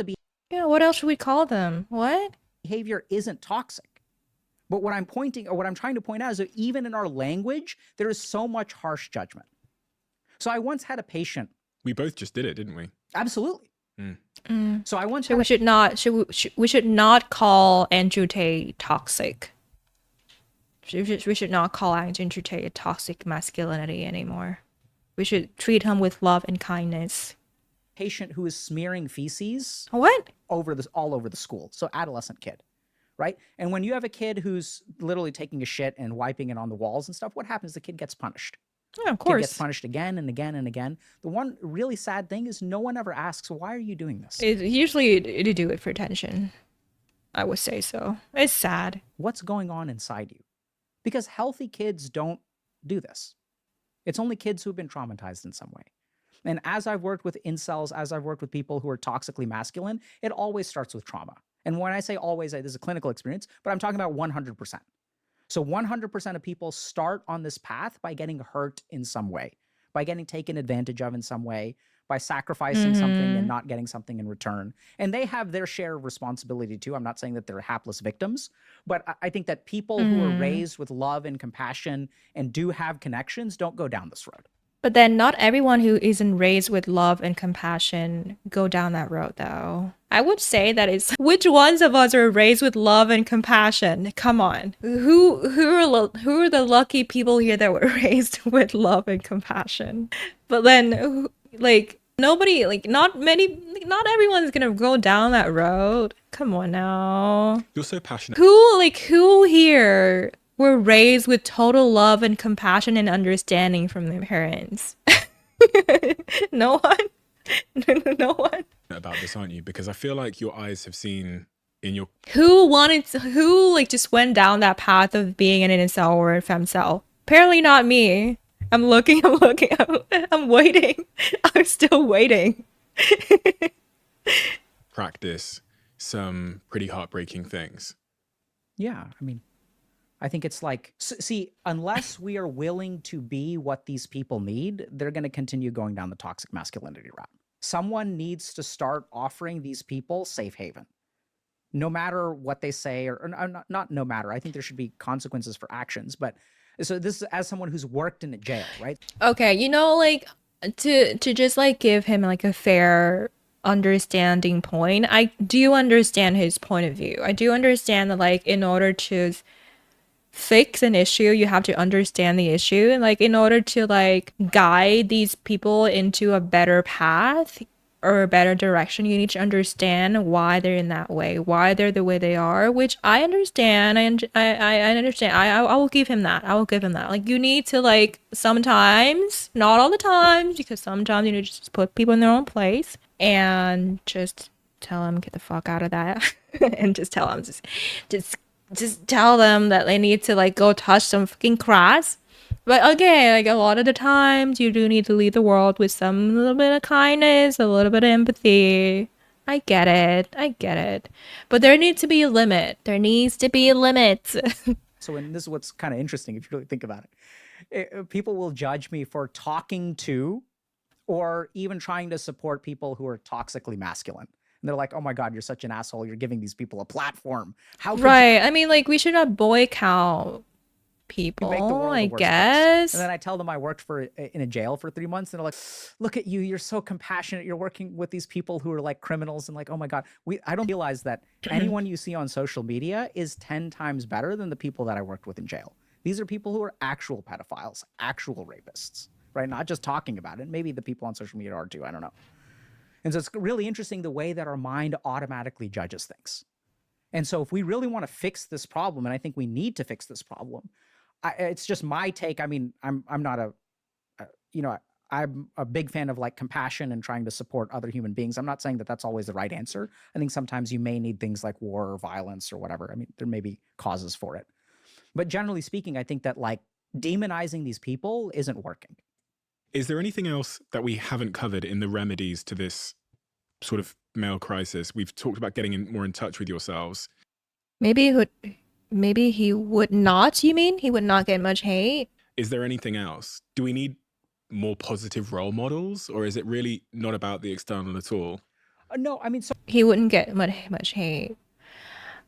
yeah, what else should we call them? What? Behavior isn't toxic. But what I'm trying to point out is that even in our language, there is so much harsh judgment. So I once had a patient. We both just did it, didn't we? Absolutely. So I once we should not call Andrew Tate toxic. We should not call Andrew Tate a toxic masculinity anymore. We should treat him with love and kindness. patient who is smearing feces What? all over the school. So adolescent kid, right? And when you have a kid who's literally taking a shit and wiping it on the walls and stuff, what happens? The kid gets punished. Yeah, of Kid gets course. punished again and again and again. The one really sad thing is no one ever asks, why are you doing this? Usually they do it for attention. I would say so. It's sad. What's going on inside you? Because healthy kids don't do this. It's only kids who've been traumatized in some way. And as I've worked with incels, as I've worked with people who are toxically masculine, it always starts with trauma. And when I say always, this is a clinical experience, but I'm talking about 100%. So 100% of people start on this path by getting hurt in some way, by getting taken advantage of in some way, by sacrificing something and not getting something in return. And they have their share of responsibility too. I'm not saying that they're hapless victims, but I think that people who are raised with love and compassion and do have connections don't go down this road. But then not everyone who isn't raised with love and compassion go down that road though. I would say that it's which ones of us are raised with love and compassion? Come on. Who are the lucky people here that were raised with love and compassion? But then like nobody, like not everyone's gonna go down that road. Come on now. You're so passionate. Who here were raised with total love and compassion and understanding from their parents? No one? No one? About this, aren't you? Because I feel like your eyes have seen in your... Who just went down that path of being an incel or a femcel? Apparently not me. I'm looking, I'm waiting. I'm still waiting. practice some pretty heartbreaking things. Yeah, I mean, I think it's like, see, unless we are willing to be what these people need, they're going to continue going down the toxic masculinity route. Someone needs to start offering these people safe haven. No matter what they say, or not no matter, I think there should be consequences for actions. But so this is as someone who's worked in a jail, right? Okay, like to just like give him like a fair understanding point, I do understand his point of view. I do understand that like in order to fix an issue, you have to understand the issue, and like in order to like guide these people into a better path or a better direction, you need to understand why they're in that way, why they're the way they are, which I understand. I understand. I will give him that. I will give him that. Like you need to like sometimes, not all the time, because sometimes you need to just put people in their own place and just tell them get the fuck out of that and just tell them just tell them that they need to like go touch some fucking grass. But again, like a lot of the times you do need to leave the world with some little bit of kindness, a little bit of empathy. I get it. But there needs to be a limit. There needs to be a limit. So, and this is what's kind of interesting if you really think about it. People will judge me for talking to or even trying to support people who are toxically masculine. And they're like, oh my God, you're such an asshole. You're giving these people a platform. How could right. I mean, like, we should not boycott people, make the world I a worse guess. place? And then I tell them I worked in a jail for 3 months, and they're like, look at you. You're so compassionate. You're working with these people who are like criminals. And like, oh my God, I don't realize that anyone you see on social media is 10 times better than the people that I worked with in jail. These are people who are actual pedophiles, actual rapists, right? Not just talking about it. Maybe the people on social media are too. I don't know. And so it's really interesting the way that our mind automatically judges things. And so if we really want to fix this problem, and I think we need to fix this problem, it's just my take. I mean, I'm not I'm a big fan of like compassion and trying to support other human beings. I'm not saying that that's always the right answer. I think sometimes you may need things like war or violence or whatever. I mean, there may be causes for it. But generally speaking, I think that like demonizing these people isn't working. Is there anything else that we haven't covered in the remedies to this sort of male crisis? We've talked about getting more in touch with yourselves. Maybe he would not, you mean? He would not get much hate? Is there anything else? Do we need more positive role models, or is it really not about the external at all? No, I mean, so he wouldn't get much hate.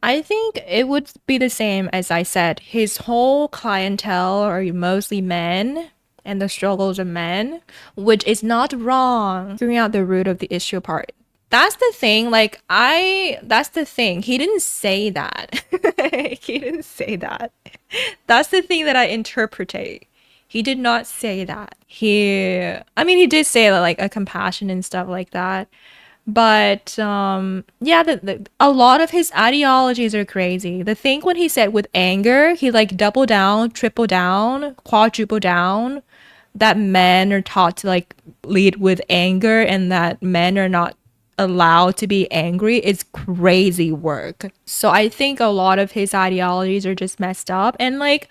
I think it would be the same as I said. His whole clientele are mostly men and the struggles of men, which is not wrong. Figuring out the root of the issue part. That's the thing. That's the thing. He didn't say that. He didn't say that. That's the thing that I interpretate. He did not say that. I mean, he did say that, like, a compassion and stuff like that. But yeah, a lot of his ideologies are crazy. The thing when he said with anger, he like double down, triple down, quadruple down, that men are taught to like lead with anger and that men are not allowed to be angry is crazy work. So I think a lot of his ideologies are just messed up. And like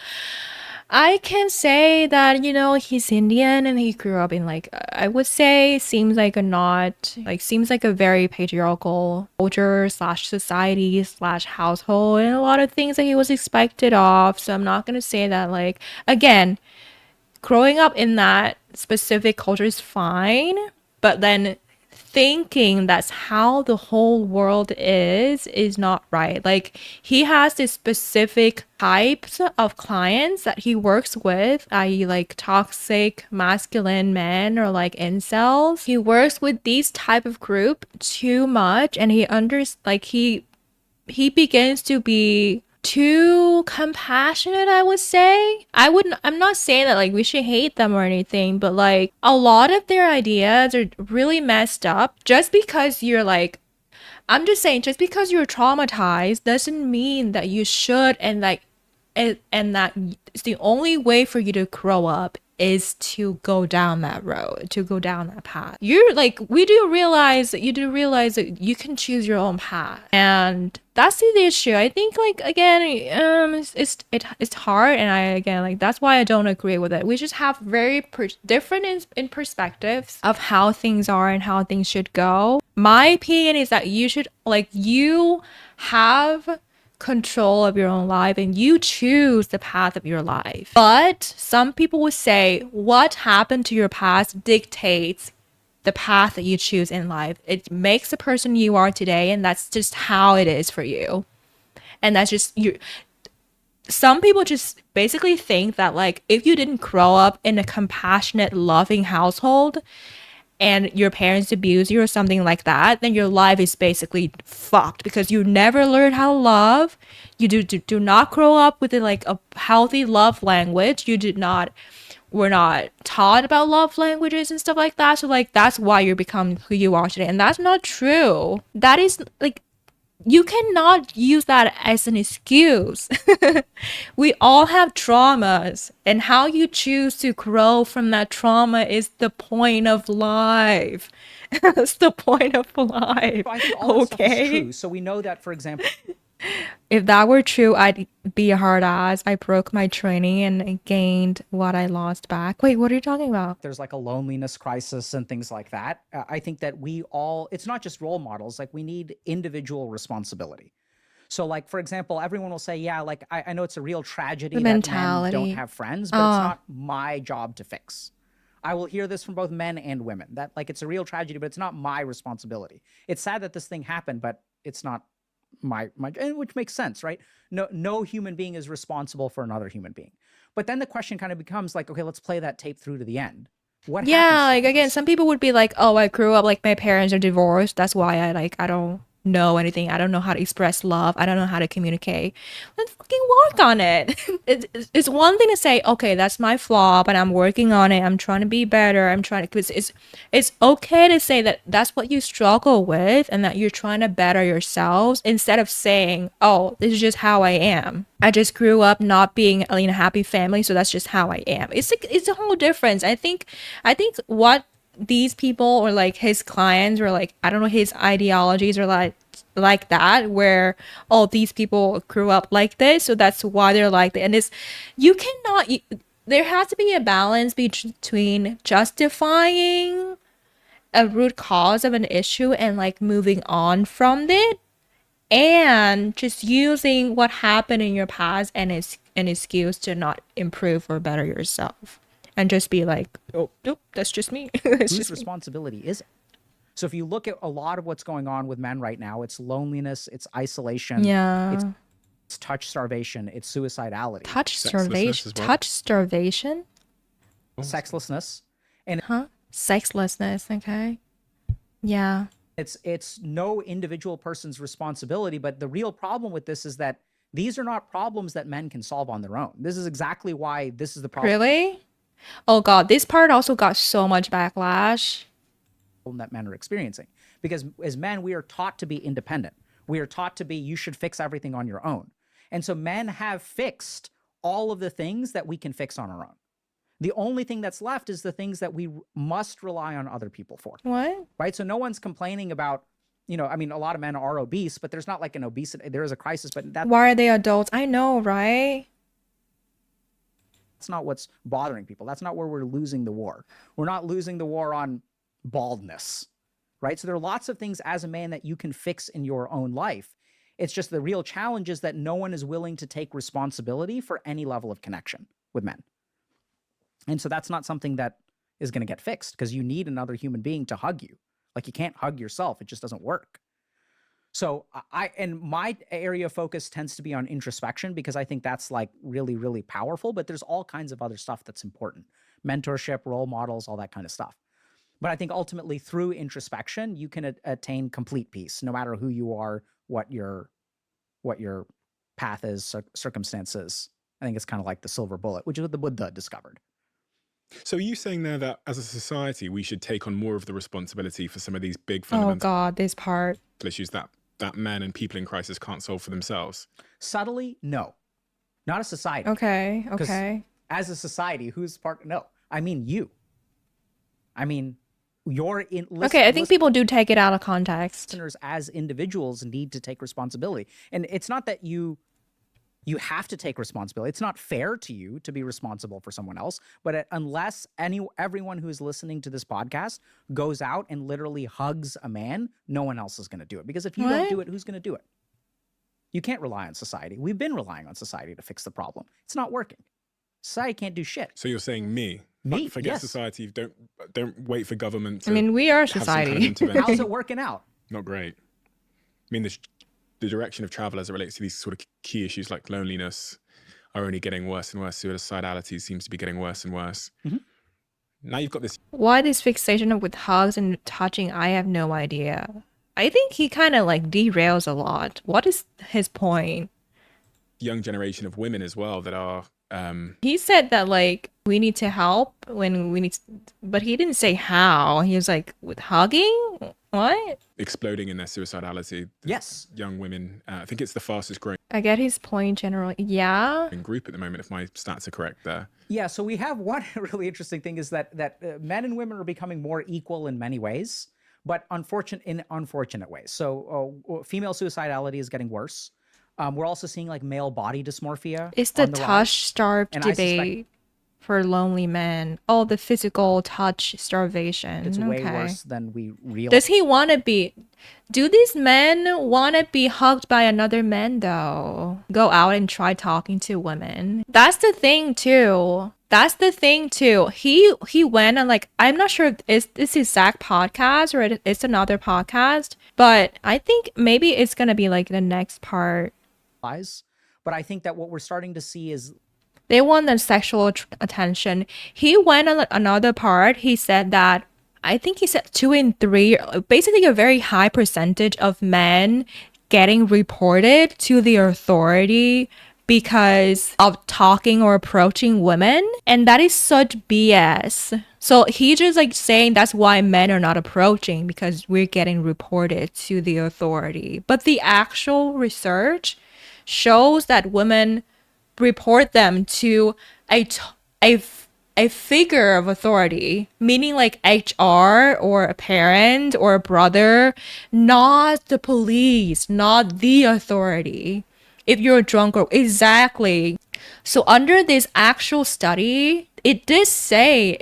I can say that, you know, he's Indian and he grew up in like, I would say seems like a not, like seems like a very patriarchal culture slash society slash household and a lot of things that he was expected of. So I'm not going to say that like, again, growing up in that specific culture is fine, but then thinking that's how the whole world is not right. Like he has this specific types of clients that he works with, i.e. like toxic masculine men or like incels. He works with these type of group too much and he begins to be too compassionate, I would say. I'm not saying that like we should hate them or anything, but like a lot of their ideas are really messed up. Just because you're like, I'm just saying, just because you're traumatized doesn't mean that you should and like and that it's the only way for you to grow up is to go down that road, to go down that path. You're like, you do realize that you can choose your own path, and that's the issue. I think like again, it's hard, and I again like that's why I don't agree with it. We just have very different in perspectives of how things are and how things should go. My opinion is that you have control of your own life and you choose the path of your life. But some people would say what happened to your past dictates the path that you choose in life. It makes the person you are today, and that's just how it is for you. And that's just you. Some people just basically think that like if you didn't grow up in a compassionate, loving household and your parents abuse you or something like that, then your life is basically fucked because you never learned how to love. You do not grow up with like a healthy love language. We're not taught about love languages and stuff like that. So like that's why you become who you are today. And that's not true. That is like, you cannot use that as an excuse. We all have traumas, and how you choose to grow from that trauma is the point of life. That's the point of life. So I think all that stuff is Okay. true. So we know that, for example, If that were true, I'd be a hard ass. I broke my training and I gained what I lost back. Wait, what are you talking about? there's like a loneliness crisis and things like that. I think that it's not just role models, like we need individual responsibility. So like, for example, everyone will say, yeah, like I know it's a real tragedy The that men mentality. don't have friends, but it's not my job to fix. I will hear this from both men and women, that like it's a real tragedy, but it's not my responsibility. It's sad that this thing happened, but it's not my and which makes sense, right? No human being is responsible for another human being. But then the question kind of becomes like, okay, let's play that tape through to the end. What happens Yeah, to like all again, this? some people would be like, "Oh, I grew up like my parents are divorced. That's why I don't know anything. I don't know how to express love. I don't know how to communicate." Let's fucking work on it. It's one thing to say, "Okay, that's my flaw, but I'm working on it. I'm trying to be better. I'm trying to," because it's okay to say that that's what you struggle with and that you're trying to better yourselves instead of saying, "Oh, this is just how I am. I just grew up not being in a happy family, so that's just how I am." It's like it's a whole difference. I think what these people or like his clients or like I don't know his ideologies are like that where oh these people grew up like this so that's why they're like that, and it's you cannot there has to be a balance between justifying a root cause of an issue and like moving on from it and just using what happened in your past and it's an excuse to not improve or better yourself and just be like, oh, nope, that's just me. It's Whose just me. responsibility is it? So if you look at a lot of what's going on with men right now, it's loneliness, it's isolation, Yeah. it's touch starvation, it's suicidality, Sexlessness as well. Touch starvation? sexlessness, and Huh? Sexlessness, okay. Yeah. it's no individual person's responsibility. But the real problem with this is that these are not problems that men can solve on their own. This is exactly why this is the problem. Really? Oh God, this part also got so much backlash. that men are experiencing. Because as men, we are taught to be independent. We are taught to be, you should fix everything on your own. And so men have fixed all of the things that we can fix on our own. The only thing that's left is the things that we must rely on other people for. What? Right? So no one's complaining about, I mean, a lot of men are obese, but there's not like an obesity, there is a crisis, but that's Why are they adults? I know, right? not what's bothering people. That's not where we're losing the war. We're not losing the war on baldness, right? So there are lots of things as a man that you can fix in your own life. It's just the real challenge is that no one is willing to take responsibility for any level of connection with men. And so that's not something that is going to get fixed because you need another human being to hug you. Like you can't hug yourself. It just doesn't work. So and my area of focus tends to be on introspection because I think that's like really, really powerful, but there's all kinds of other stuff that's important. Mentorship, role models, all that kind of stuff. But I think ultimately through introspection, you can attain complete peace, no matter who you are, what your path is, circumstances. I think it's kind of like the silver bullet, which is what the Buddha discovered. So are you saying there that as a society, we should take on more of the responsibility for some of these big Oh fundamental God, this part. issues that men and people in crisis can't solve for themselves? Subtly, no. Not a society. Okay, 'Cause okay. As a society, who's part? No, I mean you. I mean, you're in. Okay, I think people do take it out of context. Listeners as individuals need to take responsibility, and it's not that you have to take responsibility. It's not fair to you to be responsible for someone else. But unless everyone who is listening to this podcast goes out and literally hugs a man, no one else is going to do it. Because if you don't What? do it, who's going to do it? You can't rely on society. We've been relying on society to fix the problem. It's not working. Society can't do shit. So you're saying me? Me? Forget Yes. society. Don't wait for government to I mean, we are have some kind of society. intervention. How's it working out? Not great. I mean, the direction of travel as it relates to these sort of key issues like loneliness are only getting worse and worse. Suicidality seems to be getting worse and worse. Mhm. Now you've got this Why this fixation with hugs and touching? I have no idea. I think he kind of like derails a lot. What is his point? young generation of women as well that are He said that like we need to help when we need to, but he didn't say how. He was like with hugging? What? exploding in their suicidality. Yes. Young women, I think it's the fastest growing I get his point generally. Yeah. group at the moment, if my stats are correct there. Yeah, so we have one really interesting thing is that men and women are becoming more equal in many ways, but in unfortunate ways. So female suicidality is getting worse. We're also seeing like male body dysmorphia. It's the on rise. touch starved And I suspect debate for lonely men. Oh, the physical touch starvation. it's way Okay. worse than we realize. Does he want to be? Do these men want to be hugged by another man though? Go out and try talking to women. That's the thing too. He went and like I'm not sure if it's this exact podcast or it's another podcast, but I think maybe it's gonna be like the next part. But I think that what we're starting to see is They want the sexual attention. He went on another part. He said that I think he said 2 in 3, basically a very high percentage of men getting reported to the authority because of talking or approaching women. And that is such BS. So he just like saying that's why men are not approaching because we're getting reported to the authority. But the actual research shows that women report them to a figure of authority, meaning like HR or a parent or a brother, not the police, not the authority. If you're drunk or exactly. So under this actual study, it did say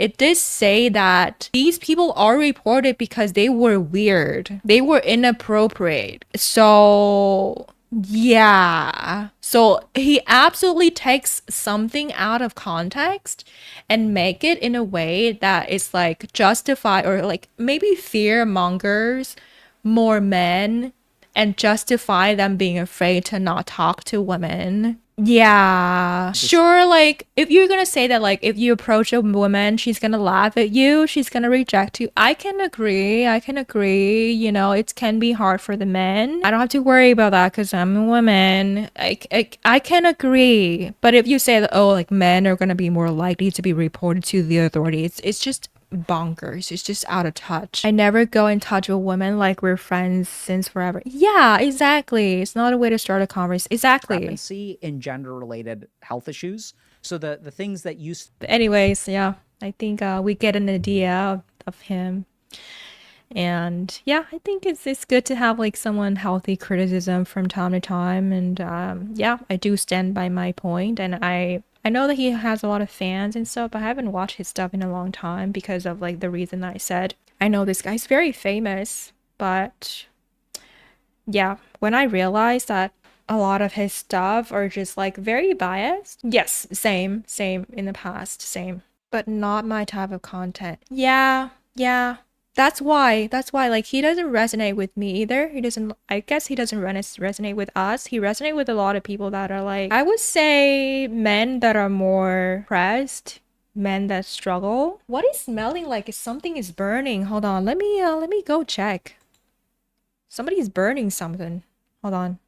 that these people are reported because they were weird. They were inappropriate. So yeah. So he absolutely takes something out of context and make it in a way that is like justify or like maybe fear mongers more men and justify them being afraid to not talk to women. Yeah, sure. Like, if you're gonna say that, like, if you approach a woman, she's gonna laugh at you, she's gonna reject you. I can agree. I can agree. You know, it can be hard for the men. I don't have to worry about that because I'm a woman. I can agree. But if you say that, oh, like, men are gonna be more likely to be reported to the authorities, it's just bonkers. It's just out of touch. I never go in touch with women like we're friends since forever. Yeah, exactly. It's not a way to start a conversation. Exactly. discrepancy in gender-related health issues. So the things that used But anyways, yeah, I think we get an idea of him. And yeah, I think it's good to have like someone healthy criticism from time to time. And yeah, I do stand by my point. And I know that he has a lot of fans and stuff, but I haven't watched his stuff in a long time because of like the reason I said. I know this guy's very famous, but yeah, when I realized that a lot of his stuff are just like very biased. Yes, same in the past, same. But not my type of content. Yeah, yeah. That's why like he doesn't resonate with me either. He doesn't, I guess he doesn't resonate with us. He resonate with a lot of people that are like, I would say men that are more pressed, men that struggle. What is smelling like? Is something is burning. Hold on. Let me go check. Somebody's burning something. Hold on.